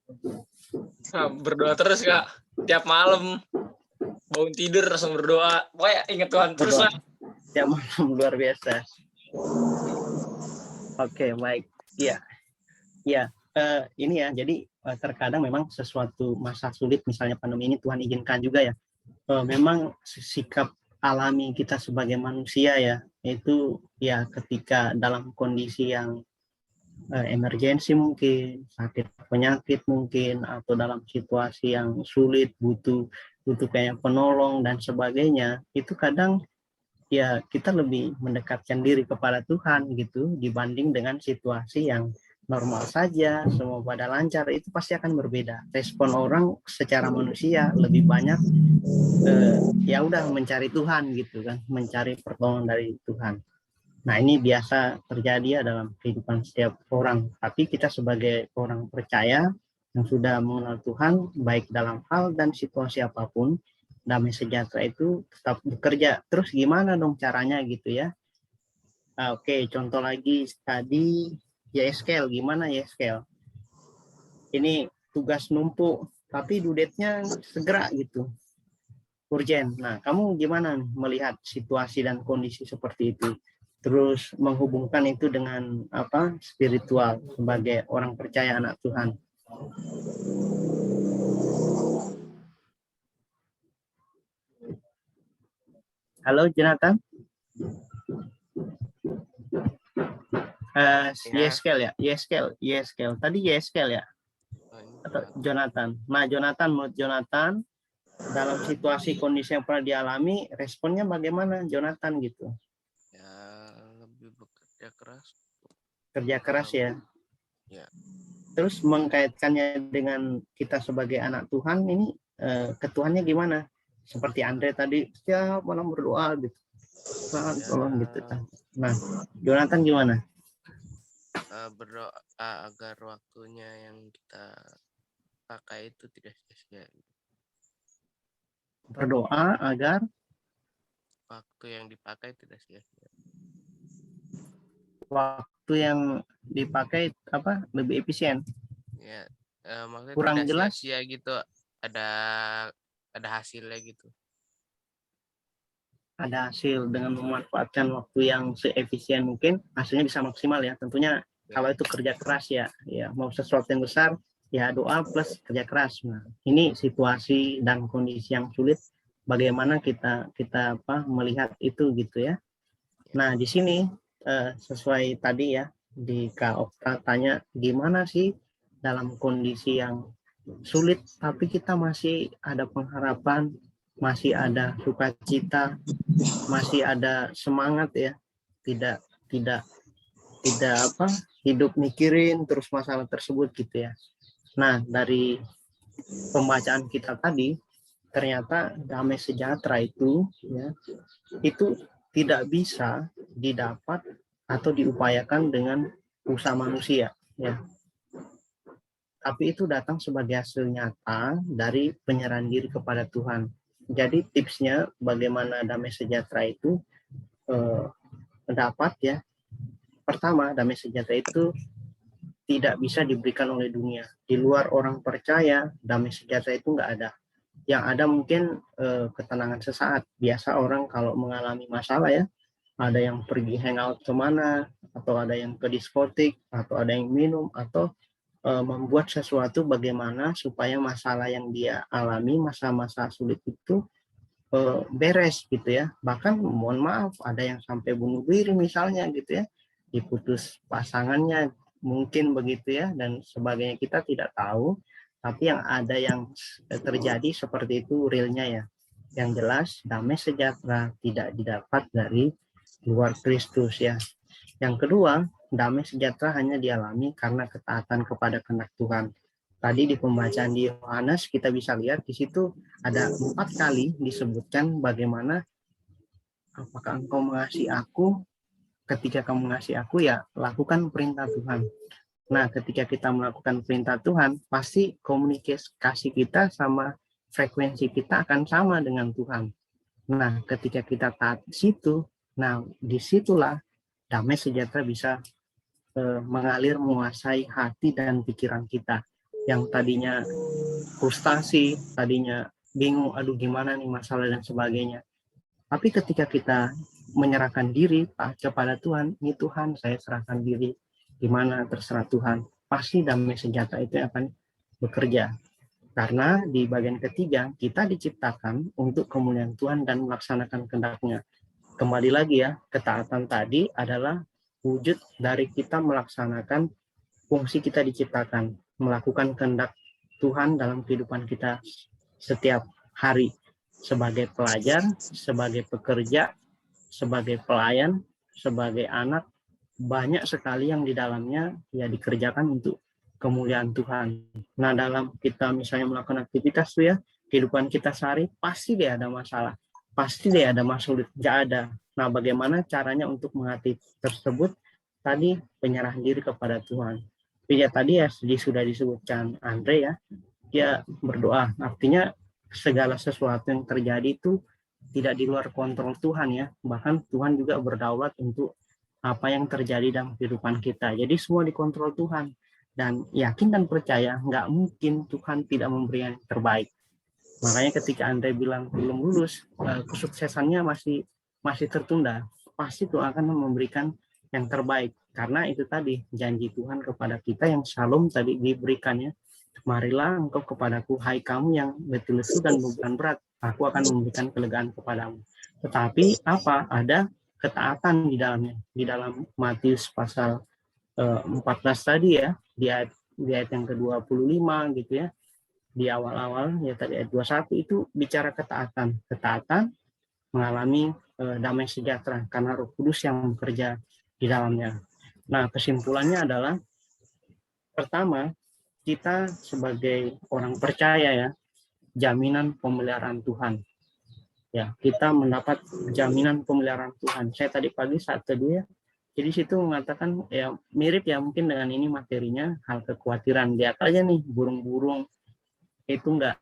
Nah, berdoa terus Kak, tiap malam bangun tidur langsung berdoa. Pokoknya ingat Tuhan terus lah. Tiap malam, luar biasa. Oke, baik. Iya. Ya, ini ya, jadi terkadang memang sesuatu masa sulit, misalnya pandemi ini Tuhan izinkan juga ya, memang sikap alami kita sebagai manusia ya, itu ya ketika dalam kondisi yang emergensi mungkin, sakit penyakit mungkin, atau dalam situasi yang sulit, butuh kayak penolong dan sebagainya, itu kadang ya kita lebih mendekatkan diri kepada Tuhan gitu, dibanding dengan situasi yang normal saja, semua pada lancar, itu pasti akan berbeda. Respon orang secara manusia lebih banyak ya udah mencari Tuhan gitu kan, mencari pertolongan dari Tuhan. Nah, ini biasa terjadi ya dalam kehidupan setiap orang. Tapi kita sebagai orang percaya yang sudah mengenal Tuhan, baik dalam hal dan situasi apapun, damai sejahtera itu tetap bekerja. Terus gimana dong caranya gitu ya? Oke, contoh lagi tadi YSKL, gimana YSKL? Ini tugas numpuk, tapi due date-nya segera gitu, urgen. Nah, kamu gimana melihat situasi dan kondisi seperti itu? Terus menghubungkan itu dengan apa, spiritual sebagai orang percaya anak Tuhan. Halo Jonathan. YSKL ya, YSKL. Tadi YSKL ya? Atau Jonathan. Nah, Jonathan, menurut Jonathan, dalam situasi kondisi yang pernah dialami, responnya bagaimana Jonathan gitu? Ya, lebih bekerja keras. Kerja keras ya? Ya. Terus mengkaitkannya dengan kita sebagai anak Tuhan, ini ketuhannya gimana? Seperti Andre tadi, setiap malam berdoa gitu. Tolong gitu. Nah, Jonathan gimana? Berdoa agar waktunya yang kita pakai itu tidak sia-sia. Berdoa agar waktu yang dipakai tidak sia-sia. Waktu yang dipakai apa lebih efisien? Ya, maksudnya kurang tidak jelas sia-sia gitu, ada hasilnya gitu. Ada hasil dengan memanfaatkan waktu yang seefisien mungkin, hasilnya bisa maksimal ya. Tentunya kalau itu kerja keras ya mau sesuatu yang besar ya doa plus kerja keras. Nah, ini situasi dan kondisi yang sulit, bagaimana kita melihat itu gitu ya. Nah, di sini sesuai tadi ya di Kak Okta tanya gimana sih dalam kondisi yang sulit tapi kita masih ada pengharapan, masih ada sukacita, masih ada semangat ya, tidak hidup mikirin terus masalah tersebut gitu ya. Nah, dari pembacaan kita tadi ternyata damai sejahtera itu ya, itu tidak bisa didapat atau diupayakan dengan usaha manusia ya. Tapi itu datang sebagai hasil nyata dari penyerahan diri kepada Tuhan. Jadi tipsnya bagaimana damai sejahtera itu dapat ya. Pertama, damai sejahtera itu tidak bisa diberikan oleh dunia. Di luar orang percaya, damai sejahtera itu nggak ada. yang ada mungkin ketenangan sesaat. Biasa orang kalau mengalami masalah ya, ada yang pergi hangout kemana, atau ada yang ke diskotik, atau ada yang minum, atau membuat sesuatu bagaimana supaya masalah yang dia alami, masa-masa sulit itu beres gitu ya. Bahkan mohon maaf, ada yang sampai bunuh diri misalnya gitu ya, diputus pasangannya mungkin begitu ya, dan sebagainya, kita tidak tahu. Tapi yang ada yang terjadi seperti itu realnya ya. Yang jelas damai sejahtera tidak didapat dari luar Kristus ya. Yang kedua, damai sejahtera hanya dialami karena ketaatan kepada kehendak Tuhan. Tadi di pembacaan di Yohanes kita bisa lihat di situ ada 4 kali disebutkan bagaimana apakah engkau mengasihi aku, ketika kamu mengasihi aku ya lakukan perintah Tuhan. Nah, ketika kita melakukan perintah Tuhan, pasti komunikasi kita sama frekuensi kita akan sama dengan Tuhan. Nah, ketika kita taat situ, nah disitulah damai sejahtera bisa mengalir menguasai hati dan pikiran kita. Yang tadinya frustasi, tadinya bingung, aduh gimana nih masalah dan sebagainya. Tapi ketika kita menyerahkan diri kepada Tuhan, ini Tuhan saya serahkan diri, gimana terserah Tuhan, pasti damai sejahtera itu akan bekerja. Karena di bagian ketiga, kita diciptakan untuk kemuliaan Tuhan dan melaksanakan kehendak-Nya. Kembali lagi ya, ketaatan tadi adalah wujud dari kita melaksanakan fungsi kita diciptakan, melakukan kehendak Tuhan dalam kehidupan kita setiap hari, sebagai pelajar, sebagai pekerja, sebagai pelayan, sebagai anak, banyak sekali yang di dalamnya ya dikerjakan untuk kemuliaan Tuhan. Nah, dalam kita misalnya melakukan aktivitas tuh ya, kehidupan kita sehari, pasti dia ada masalah, pasti dia ada masalah, tidak ada. Nah, bagaimana caranya untuk menghadapi tersebut? Tadi penyerahan diri kepada Tuhan. Ya tadi ya sudah disebutkan Andre ya, dia berdoa. Artinya segala sesuatu yang terjadi itu tidak di luar kontrol Tuhan ya. Bahkan Tuhan juga berdaulat untuk apa yang terjadi dalam kehidupan kita. Jadi semua dikontrol Tuhan. Dan yakin dan percaya nggak mungkin Tuhan tidak memberi yang terbaik. Makanya ketika Andre bilang belum lulus, kesuksesannya masih tertunda. Pasti Tuhan akan memberikan yang terbaik. Karena itu tadi janji Tuhan kepada kita yang shalom tadi diberikannya. Marilah engkau kepadaku, hai kamu yang letih lesu dan beban berat, aku akan memberikan kelegaan kepadamu. Tetapi apa? Ada ketaatan di dalamnya. Di dalam Matius pasal 14 tadi ya, di ayat yang ke-25 gitu ya. Di awal-awal ya tadi ayat 21 itu bicara ketaatan. Ketaatan mengalami damai sejahtera karena Roh Kudus yang bekerja di dalamnya. Nah, kesimpulannya adalah pertama, kita sebagai orang percaya ya, jaminan pemeliharaan Tuhan. Ya, kita mendapat jaminan pemeliharaan Tuhan. Saya tadi pagi saat teduh ya, jadi situ mengatakan ya mirip ya mungkin dengan ini materinya, hal kekhawatiran. Lihat aja nih burung-burung itu enggak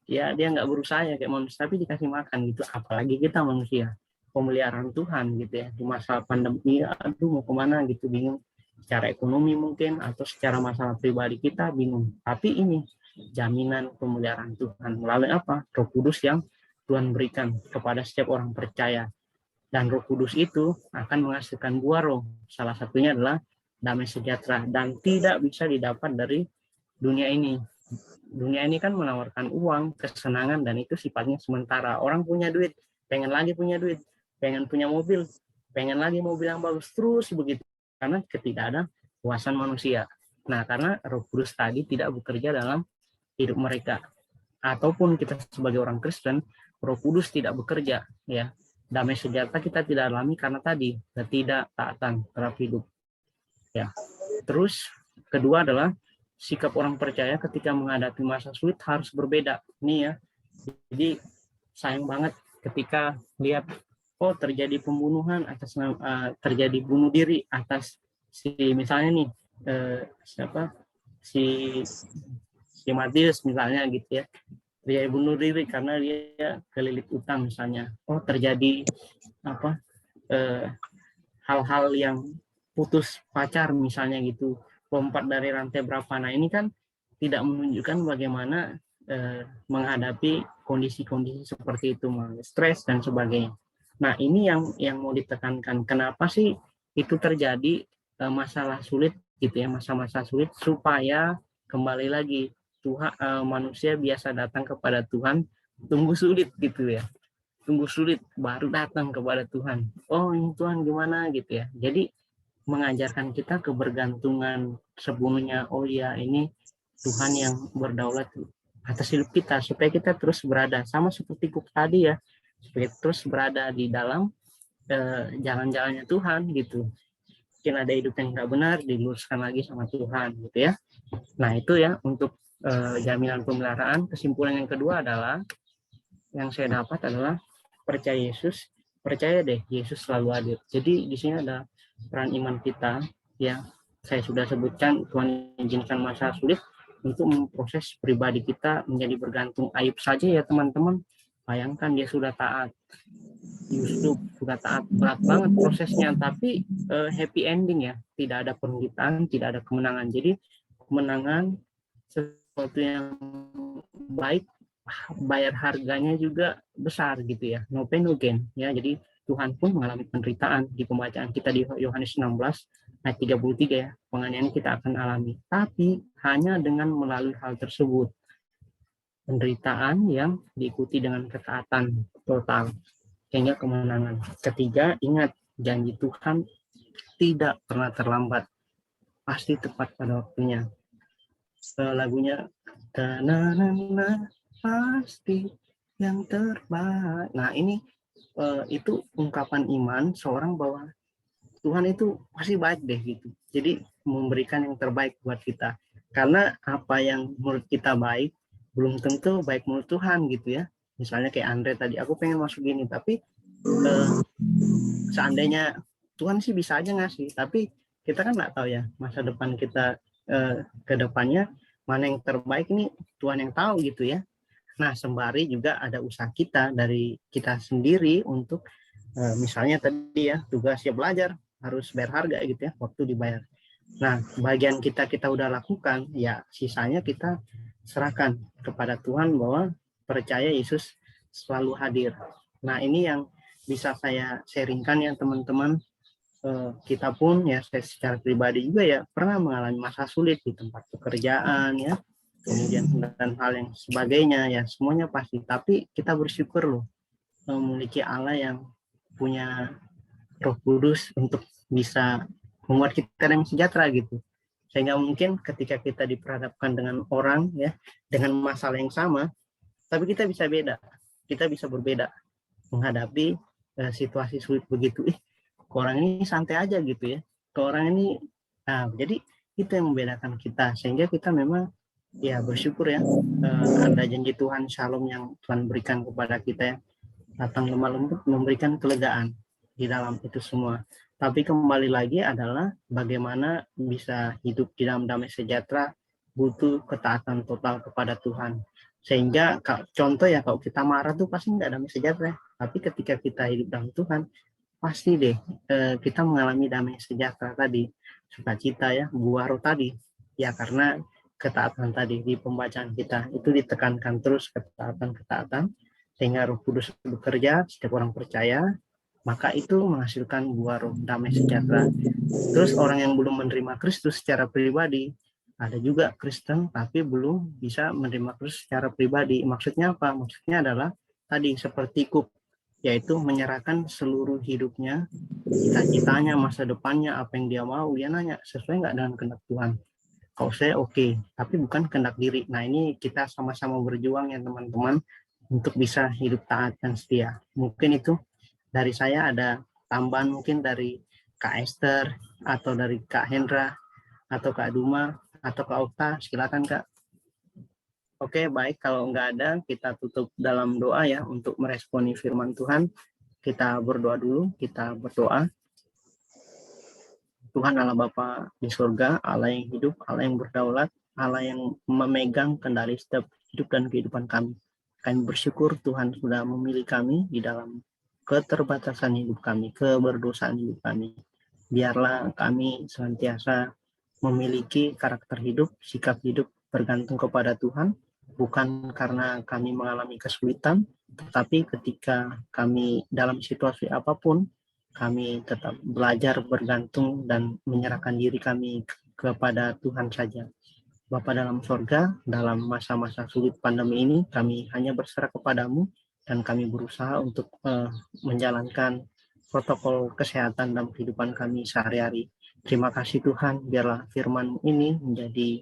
ya dia enggak berusaha ya kayak manusia, tapi dikasih makan gitu. Apalagi kita manusia, pemeliharaan Tuhan gitu ya. Di masa pandemi, aduh mau kemana gitu, bingung. Secara ekonomi mungkin, atau secara masalah pribadi kita bingung. Tapi ini jaminan pemeliharaan Tuhan. Melalui apa? Roh Kudus yang Tuhan berikan kepada setiap orang percaya. Dan Roh Kudus itu akan menghasilkan buah roh. Salah satunya adalah damai sejahtera. Dan tidak bisa didapat dari dunia ini. Dunia ini kan menawarkan uang, kesenangan, dan itu sifatnya sementara. Orang punya duit, pengen lagi punya duit, pengen punya mobil, pengen lagi mobil yang bagus, terus begitu. Karena ketidakpuasan manusia. Nah, karena Roh Kudus tadi tidak bekerja dalam hidup mereka. Ataupun kita sebagai orang Kristen, Roh Kudus tidak bekerja. Ya, damai sejahtera kita tidak alami karena tadi ketidaktaatan terhadap hidup. Ya, terus kedua adalah sikap orang percaya ketika menghadapi masa sulit harus berbeda. Nih ya, jadi sayang banget ketika lihat terjadi pembunuhan atas terjadi bunuh diri atas misalnya nih si Matius misalnya gitu ya, dia bunuh diri karena dia kelilit utang misalnya. Terjadi hal-hal yang putus pacar misalnya gitu, lompat dari rantai berapa. Nah ini kan tidak menunjukkan bagaimana menghadapi kondisi-kondisi seperti itu, stres dan sebagainya. Nah, ini yang mau ditekankan. Kenapa sih itu terjadi masalah sulit gitu ya, masa-masa sulit, supaya kembali lagi Tuhan, manusia biasa datang kepada Tuhan tunggu sulit gitu ya. Tunggu sulit baru datang kepada Tuhan. Oh, ini Tuhan gimana gitu ya. Jadi mengajarkan kita kebergantungan sepenuhnya. Oh ya, ini Tuhan yang berdaulat atas hidup kita, supaya kita terus berada sama seperti Kuk tadi ya, supaya terus berada di dalam jalan-jalannya Tuhan gitu. Mungkin ada hidup yang nggak benar, diluruskan lagi sama Tuhan gitu ya. Nah, itu ya untuk jaminan pemeliharaan. Kesimpulan yang kedua adalah, yang saya dapat adalah percaya Yesus, percaya deh Yesus selalu hadir. Jadi di sini ada peran iman kita yang saya sudah sebutkan. Tuhan izinkan masa sulit untuk memproses pribadi kita menjadi bergantung. Ayub saja ya teman-teman, bayangkan dia sudah taat, Yusuf sudah taat, berat banget prosesnya, tapi happy ending ya, tidak ada penderitaan, tidak ada kemenangan. Jadi kemenangan sesuatu yang baik, bayar harganya juga besar gitu ya, no pain no gain ya. Jadi Tuhan pun mengalami penderitaan. Di pembacaan kita di Yohanes 16 ayat 33 ya, penganiayaan kita akan alami, tapi hanya dengan melalui hal tersebut, penderitaan yang diikuti dengan ketaatan total sehingga kemenangan. Ketiga, ingat janji Tuhan tidak pernah terlambat, pasti tepat pada waktunya. Lagunya "Tanana pasti yang terbaik". Nah, ini itu ungkapan iman seorang bahwa Tuhan itu pasti baik deh gitu. Jadi memberikan yang terbaik buat kita. Karena apa yang menurut kita baik belum tentu baik menurut Tuhan gitu ya. Misalnya kayak Andre tadi, aku pengen masuk gini, tapi seandainya Tuhan sih bisa aja ngasih, tapi kita kan nggak tahu ya masa depan kita ke depannya mana yang terbaik, ini Tuhan yang tahu gitu ya. Nah, sembari juga ada usaha kita dari kita sendiri untuk misalnya tadi ya, tugasnya belajar harus bayar harga gitu ya, waktu dibayar. Nah, bagian kita udah lakukan, ya sisanya kita serahkan kepada Tuhan bahwa percaya Yesus selalu hadir. Nah, ini yang bisa saya sharingkan ya teman-teman. Kita pun ya, saya secara pribadi juga ya pernah mengalami masa sulit di tempat pekerjaan ya, kemudian dan hal yang sebagainya ya, semuanya pasti. Tapi kita bersyukur loh memiliki Allah yang punya Roh Kudus untuk bisa membuat kita damai sejahtera gitu. Sehingga mungkin ketika kita diperhadapkan dengan orang ya dengan masalah yang sama, tapi kita bisa beda, kita bisa berbeda menghadapi situasi sulit begitu. Ke orang ini santai aja gitu ya, ke orang ini. Nah, jadi itu yang membedakan kita, sehingga kita memang ya bersyukur ya ada janji Tuhan Shalom yang Tuhan berikan kepada kita ya, datang lemah lembut memberikan kelegaan di dalam itu semua. Tapi kembali lagi adalah bagaimana bisa hidup di dalam damai sejahtera, butuh ketaatan total kepada Tuhan. Sehingga contoh ya, kalau kita marah tuh pasti nggak damai sejahtera, tapi ketika kita hidup dalam Tuhan pasti deh kita mengalami damai sejahtera tadi, sukacita ya, buah roh tadi ya, karena ketaatan tadi di pembacaan kita itu ditekankan terus, ketaatan sehingga Roh Kudus bekerja setiap orang percaya, maka itu menghasilkan buah roh damai sejahtera. Terus orang yang belum menerima Kristus secara pribadi, ada juga Kristen tapi belum bisa menerima Kristus secara pribadi. Maksudnya apa? Maksudnya adalah tadi seperti Kuk, yaitu menyerahkan seluruh hidupnya, cita-citanya, masa depannya, apa yang dia mau, dia nanya sesuai nggak dengan kehendak Tuhan. Kalau saya oke, tapi bukan kehendak diri. Nah, ini kita sama-sama berjuang ya teman-teman untuk bisa hidup taat dan setia. Mungkin itu dari saya, ada tambahan mungkin dari Kak Esther atau dari Kak Hendra atau Kak Duma atau Kak Okta, silakan Kak. Oke, baik. Kalau nggak ada, kita tutup dalam doa ya untuk meresponi firman Tuhan. Kita berdoa dulu, kita berdoa. Tuhan Allah Bapa di surga, Allah yang hidup, Allah yang berdaulat, Allah yang memegang kendali setiap hidup dan kehidupan kami. Kami bersyukur Tuhan sudah memilih kami di dalam keterbatasan hidup kami, keberdosaan hidup kami. Biarlah kami senantiasa memiliki karakter hidup, sikap hidup bergantung kepada Tuhan, bukan karena kami mengalami kesulitan, tetapi ketika kami dalam situasi apapun, kami tetap belajar bergantung dan menyerahkan diri kami kepada Tuhan saja. Bapa dalam sorga, dalam masa-masa sulit pandemi ini, kami hanya berserah kepadamu dan kami berusaha untuk menjalankan protokol kesehatan dalam kehidupan kami sehari-hari. Terima kasih Tuhan, biarlah firman ini menjadi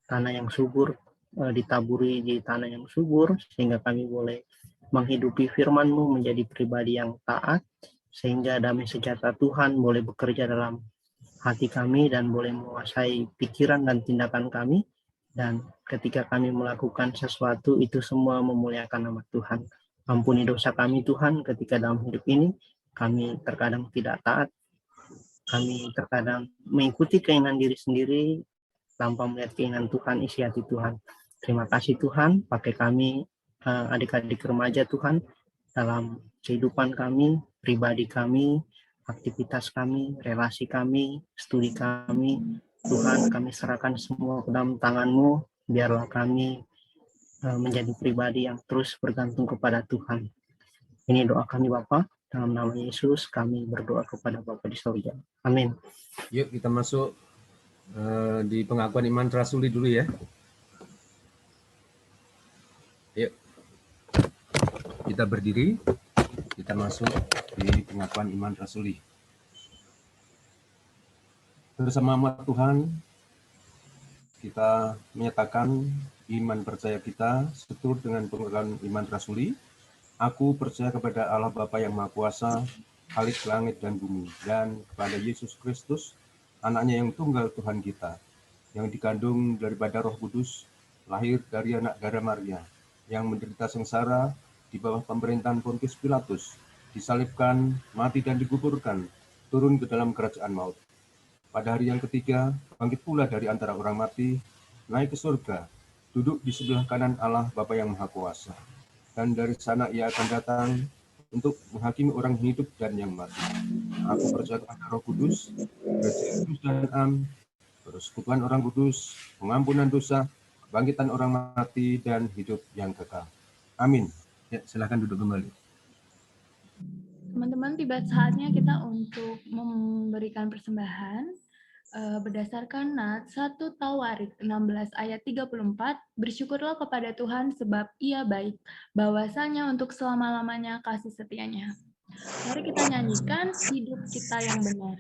tanah yang subur, ditaburi di tanah yang subur, sehingga kami boleh menghidupi firman-Mu menjadi pribadi yang taat, sehingga damai sejahtera Tuhan boleh bekerja dalam hati kami dan boleh menguasai pikiran dan tindakan kami, dan ketika kami melakukan sesuatu itu semua memuliakan nama Tuhan. Ampuni dosa kami Tuhan ketika dalam hidup ini kami terkadang tidak taat, kami terkadang mengikuti keinginan diri sendiri tanpa melihat keinginan Tuhan, isi hati Tuhan. Terima kasih Tuhan, pakai kami adik-adik remaja Tuhan dalam kehidupan kami, pribadi kami, aktivitas kami, relasi kami, studi kami. Tuhan, kami serahkan semua ke dalam tangan-Mu, biarlah kami menjadi pribadi yang terus bergantung kepada Tuhan. Ini doa kami Bapa, dalam nama Yesus kami berdoa kepada Bapa di surga. Amin. Yuk kita masuk di pengakuan iman rasuli dulu ya. Yuk. Kita berdiri, kita masuk di pengakuan iman rasuli. Bersama amat Tuhan, kita menyatakan iman percaya kita seturut dengan pengakuan iman rasuli. Aku percaya kepada Allah Bapa yang Maha Kuasa, Khalik langit dan bumi, dan kepada Yesus Kristus, anaknya yang tunggal Tuhan kita, yang dikandung daripada Roh Kudus, lahir dari anak darah Maria, yang menderita sengsara di bawah pemerintahan Pontius Pilatus, disalibkan, mati dan dikuburkan, turun ke dalam kerajaan maut. Pada hari yang ketiga, bangkit pula dari antara orang mati, naik ke surga, duduk di sebelah kanan Allah Bapa yang Maha Kuasa. Dan dari sana ia akan datang untuk menghakimi orang hidup dan yang mati. Aku percaya kepada Roh Kudus, Gereja Kudus dan Am, persekutuan orang kudus, pengampunan dosa, kebangkitan orang mati, dan hidup yang kekal. Amin. Ya, silakan duduk kembali. Teman-teman, tiba saatnya kita untuk memberikan persembahan berdasarkan Nats 1 Tawarik 16 ayat 34. Bersyukurlah kepada Tuhan sebab Ia baik, bahwasanya untuk selama-lamanya kasih setianya. Mari kita nyanyikan hidup kita yang benar.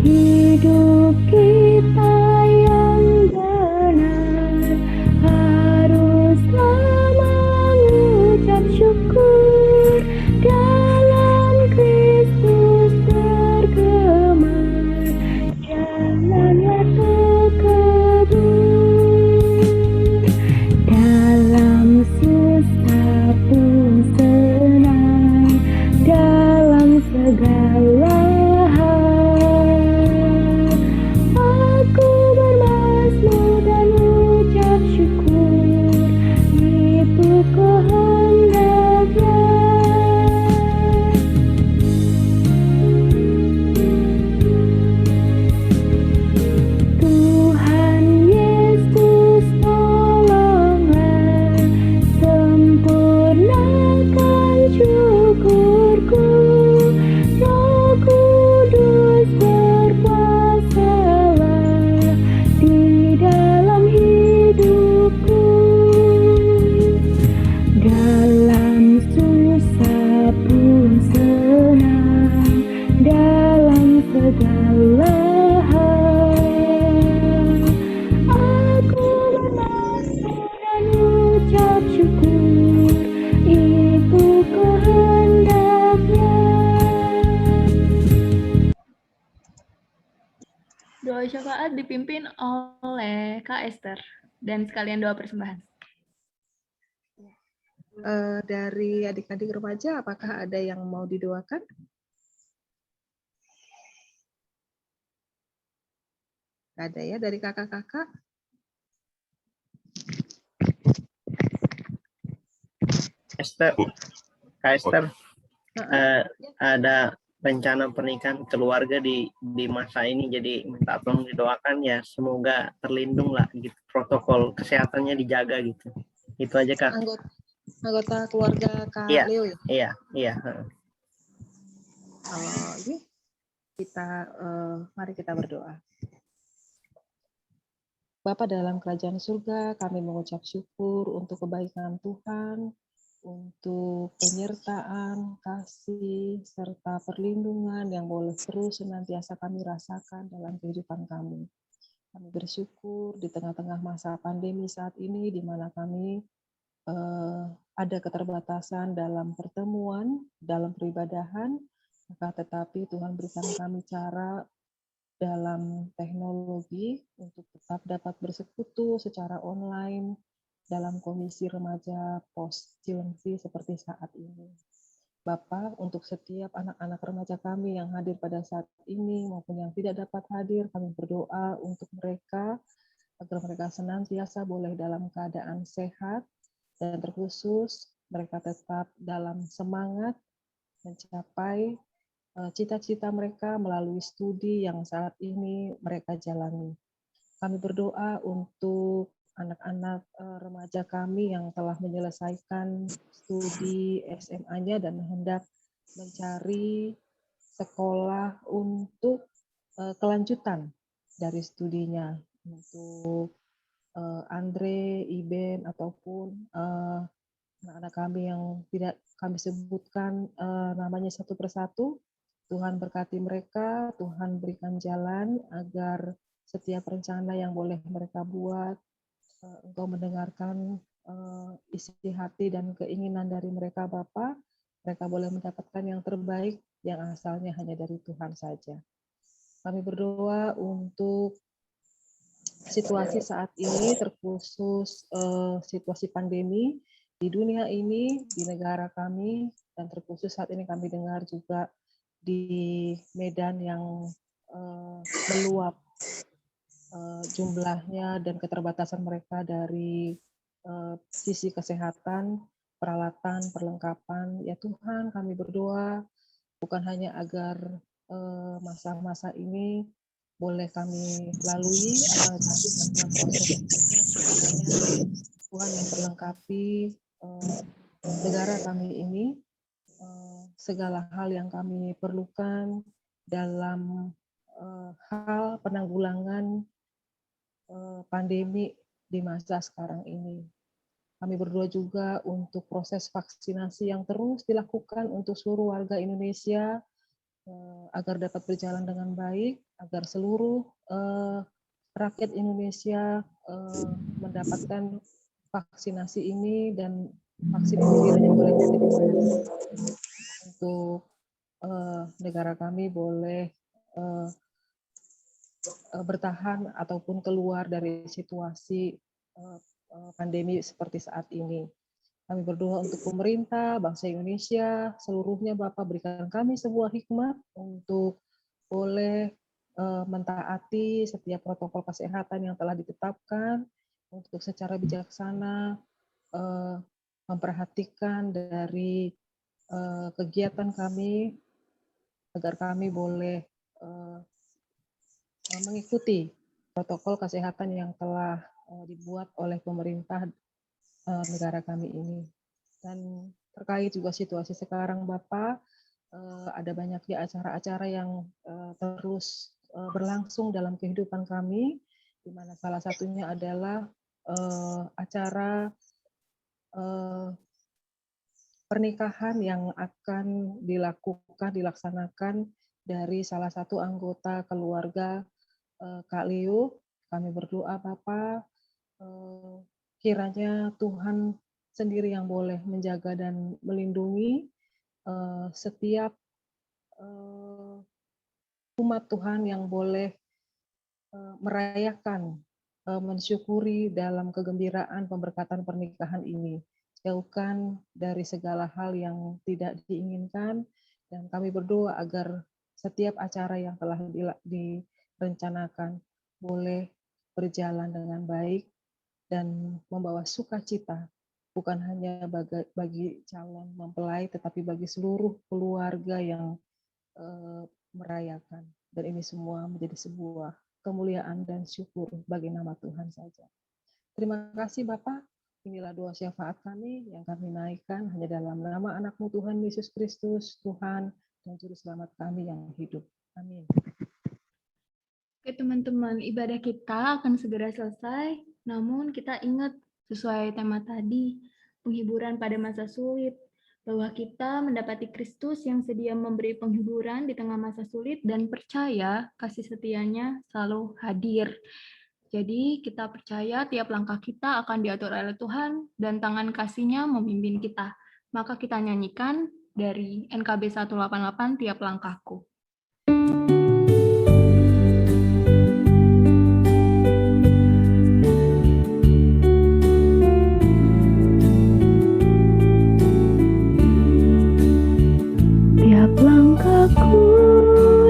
Hidup kita yang benar haruslah mengucap syukur, dalam Kristus bergema, jalannya tekebur, dalam susah pun senang, dalam segala Doa syafaat dipimpin oleh Kak Esther dan sekalian doa persembahan. Dari adik-adik remaja, apakah ada yang mau didoakan? Ada ya, dari kakak-kakak? Esther, Kak Esther, ada rencana pernikahan keluarga di masa ini. Jadi minta tolong didoakan ya, semoga terlindung lah gitu, protokol kesehatannya dijaga gitu. Itu aja Kak. Anggota keluarga Kak Iya, Leo ya? Iya. Ini mari kita berdoa. Bapa dalam kerajaan surga, kami mengucap syukur untuk kebaikan Tuhan, untuk penyertaan, kasih, serta perlindungan yang boleh terus senantiasa kami rasakan dalam kehidupan kami. Kami bersyukur di tengah-tengah masa pandemi saat ini, di mana kami ada keterbatasan dalam pertemuan, dalam peribadahan, tetapi Tuhan berikan kami cara dalam teknologi untuk tetap dapat bersekutu secara online dalam komisi remaja post Cilengsi seperti saat ini. Bapak, untuk setiap anak-anak remaja kami yang hadir pada saat ini maupun yang tidak dapat hadir, kami berdoa untuk mereka agar mereka senantiasa boleh dalam keadaan sehat, dan terkhusus mereka tetap dalam semangat mencapai cita-cita mereka melalui studi yang saat ini mereka jalani. Kami berdoa untuk anak-anak remaja kami yang telah menyelesaikan studi SMA-nya dan hendak mencari sekolah untuk kelanjutan dari studinya. Untuk Andre, Iben, ataupun anak-anak kami yang tidak kami sebutkan namanya satu persatu, Tuhan berkati mereka, Tuhan berikan jalan agar setiap rencana yang boleh mereka buat, Engkau mendengarkan isi hati dan keinginan dari mereka Bapa, mereka boleh mendapatkan yang terbaik yang asalnya hanya dari Tuhan saja. Kami berdoa untuk situasi saat ini, terkhusus situasi pandemi di dunia ini, di negara kami, dan terkhusus saat ini kami dengar juga di Medan yang meluap jumlahnya dan keterbatasan mereka dari sisi kesehatan, peralatan, perlengkapan. Ya Tuhan, kami berdoa bukan hanya agar masa-masa ini boleh kami lalui, tapi dalam prosesnya Tuhan yang perlengkapi negara kami ini, segala hal yang kami perlukan dalam hal penanggulangan pandemi di masa sekarang ini. Kami berdoa juga untuk proses vaksinasi yang terus dilakukan untuk seluruh warga Indonesia agar dapat berjalan dengan baik, agar seluruh rakyat Indonesia mendapatkan vaksinasi ini, dan vaksin ini kiranya boleh untuk negara kami boleh bertahan ataupun keluar dari situasi pandemi seperti saat ini. Kami berdoa untuk pemerintah, bangsa Indonesia, seluruhnya Bapak berikan kami sebuah hikmat untuk boleh mentaati setiap protokol kesehatan yang telah ditetapkan, untuk secara bijaksana memperhatikan dari kegiatan kami, agar kami boleh mengikuti protokol kesehatan yang telah dibuat oleh pemerintah negara kami ini. Dan terkait juga situasi sekarang Bapak, ada banyaknya acara-acara yang terus berlangsung dalam kehidupan kami, di mana salah satunya adalah acara pernikahan yang akan dilaksanakan dari salah satu anggota keluarga Kak Leo. Kami berdoa Bapak, kiranya Tuhan sendiri yang boleh menjaga dan melindungi setiap umat Tuhan yang boleh merayakan, mensyukuri dalam kegembiraan pemberkatan pernikahan ini. Jauhkan dari segala hal yang tidak diinginkan, dan kami berdoa agar setiap acara yang telah direncanakan boleh berjalan dengan baik dan membawa sukacita, bukan hanya bagi calon mempelai, tetapi bagi seluruh keluarga yang merayakan. Dan ini semua menjadi sebuah kemuliaan dan syukur bagi nama Tuhan saja. Terima kasih Bapak. Inilah doa syafaat kami yang kami naikkan hanya dalam nama anak-Mu Tuhan Yesus Kristus, Tuhan dan Juru Selamat kami yang hidup. Amin. Oke teman-teman, ibadah kita akan segera selesai. Namun kita ingat sesuai tema tadi, penghiburan pada masa sulit, bahwa kita mendapati Kristus yang sedia memberi penghiburan di tengah masa sulit dan percaya kasih setianya selalu hadir. Jadi kita percaya tiap langkah kita akan diatur oleh Tuhan dan tangan kasih-Nya memimpin kita. Maka kita nyanyikan dari NKB 188 Tiap Langkahku. Tiap langkahku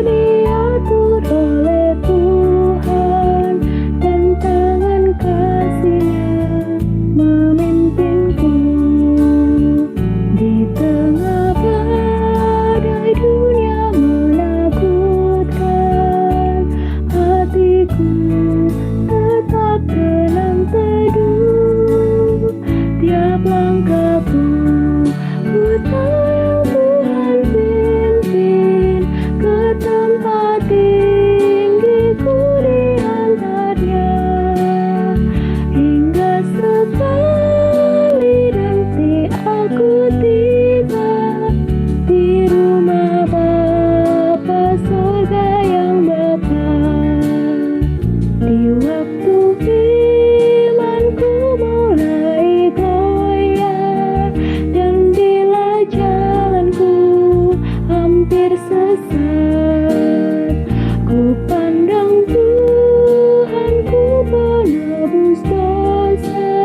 diatur oleh Tuhan dan tangan kasih-Nya memimpinku di tengah badai dunia menakutkan. Hatiku tetap tenang teduh. Tiap langkahku ku tahu Tuhan pimpin ke tempat tinggiku di antaranya. Hingga sekali nanti aku tiba di rumah Bapa surga yang mekar. Di waktu imanku mulai goyah dan bila jalanku hampir sesat, ku pandang Tuhanku penebus dosa.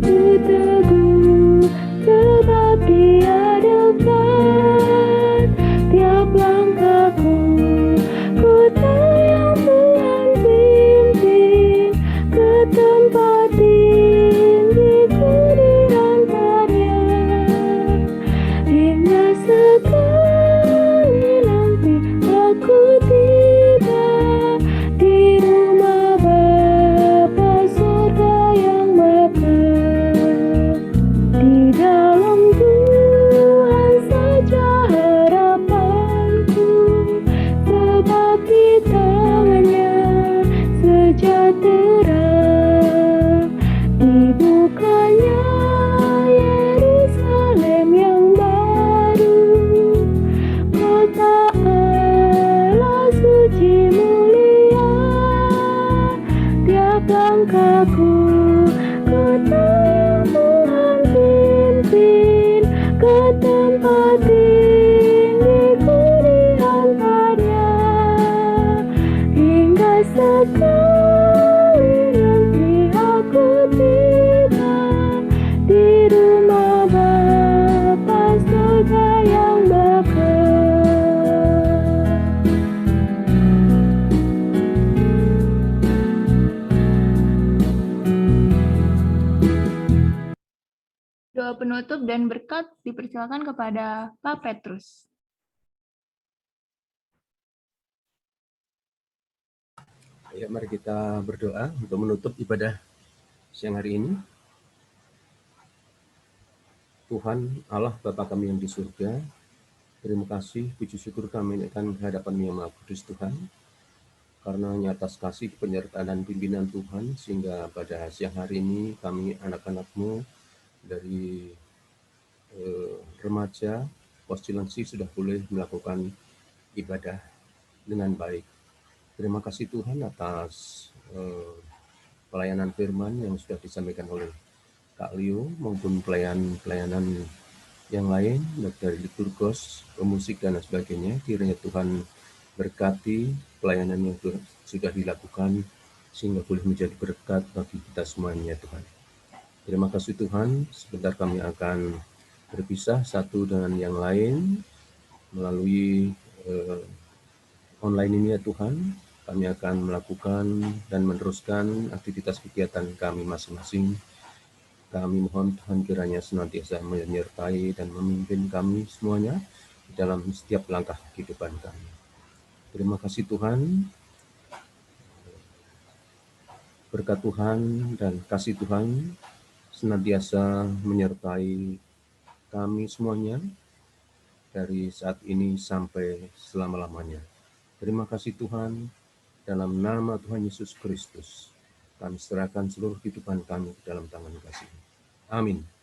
Ku teguh sebab Dia dekat. Tiap langkahku ku tahu yang Tuhan pimpin ke tempat tinggiku di antaranya. Hingga sekali nanti aku tiba di rumah Bapa surga yang mekar. Di dalam Tuhan saja harapanku, sebab di tangan-Nya sejahtera. Dibukanya Yerusalem yang baru, kota Allah suci mulia. Tiap langkahku ku tahu Tuhan pimpin ke tempat tinggiku di antaranya. Hingga sekali nanti aku tiba di rumah Bapa surga yang mekar. Doa penutup dan berkat dipersilakan kepada Pak Petrus. Ya, mari kita berdoa untuk menutup ibadah siang hari ini. Tuhan Allah Bapa kami yang di surga, terima kasih, puji syukur kami naikkan kehadapan-Mu yang Maha Kudus Tuhan, karena hanya atas kasih penyertaan dan pimpinan Tuhan, sehingga pada siang hari ini kami anak-anak-Mu dari remaja, postulansi sudah boleh melakukan ibadah dengan baik. Terima kasih Tuhan atas pelayanan firman yang sudah disampaikan oleh Kak Leo maupun pelayanan yang lain, dari liturgos, pemusik dan sebagainya. Kiranya Tuhan berkati pelayanan yang sudah dilakukan sehingga boleh menjadi berkat bagi kita semuanya Tuhan. Terima kasih Tuhan, sebentar kami akan berpisah satu dengan yang lain melalui online ini ya Tuhan. Kami akan melakukan dan meneruskan aktivitas kegiatan kami masing-masing. Kami mohon Tuhan kiranya senantiasa menyertai dan memimpin kami semuanya, dalam setiap langkah kehidupan kami. Terima kasih Tuhan, berkat Tuhan dan kasih Tuhan senantiasa menyertai kami semuanya dari saat ini sampai selama-lamanya. Terima kasih Tuhan, dalam nama Tuhan Yesus Kristus, kami serahkan seluruh kehidupan kami ke dalam tangan kasih. Amin.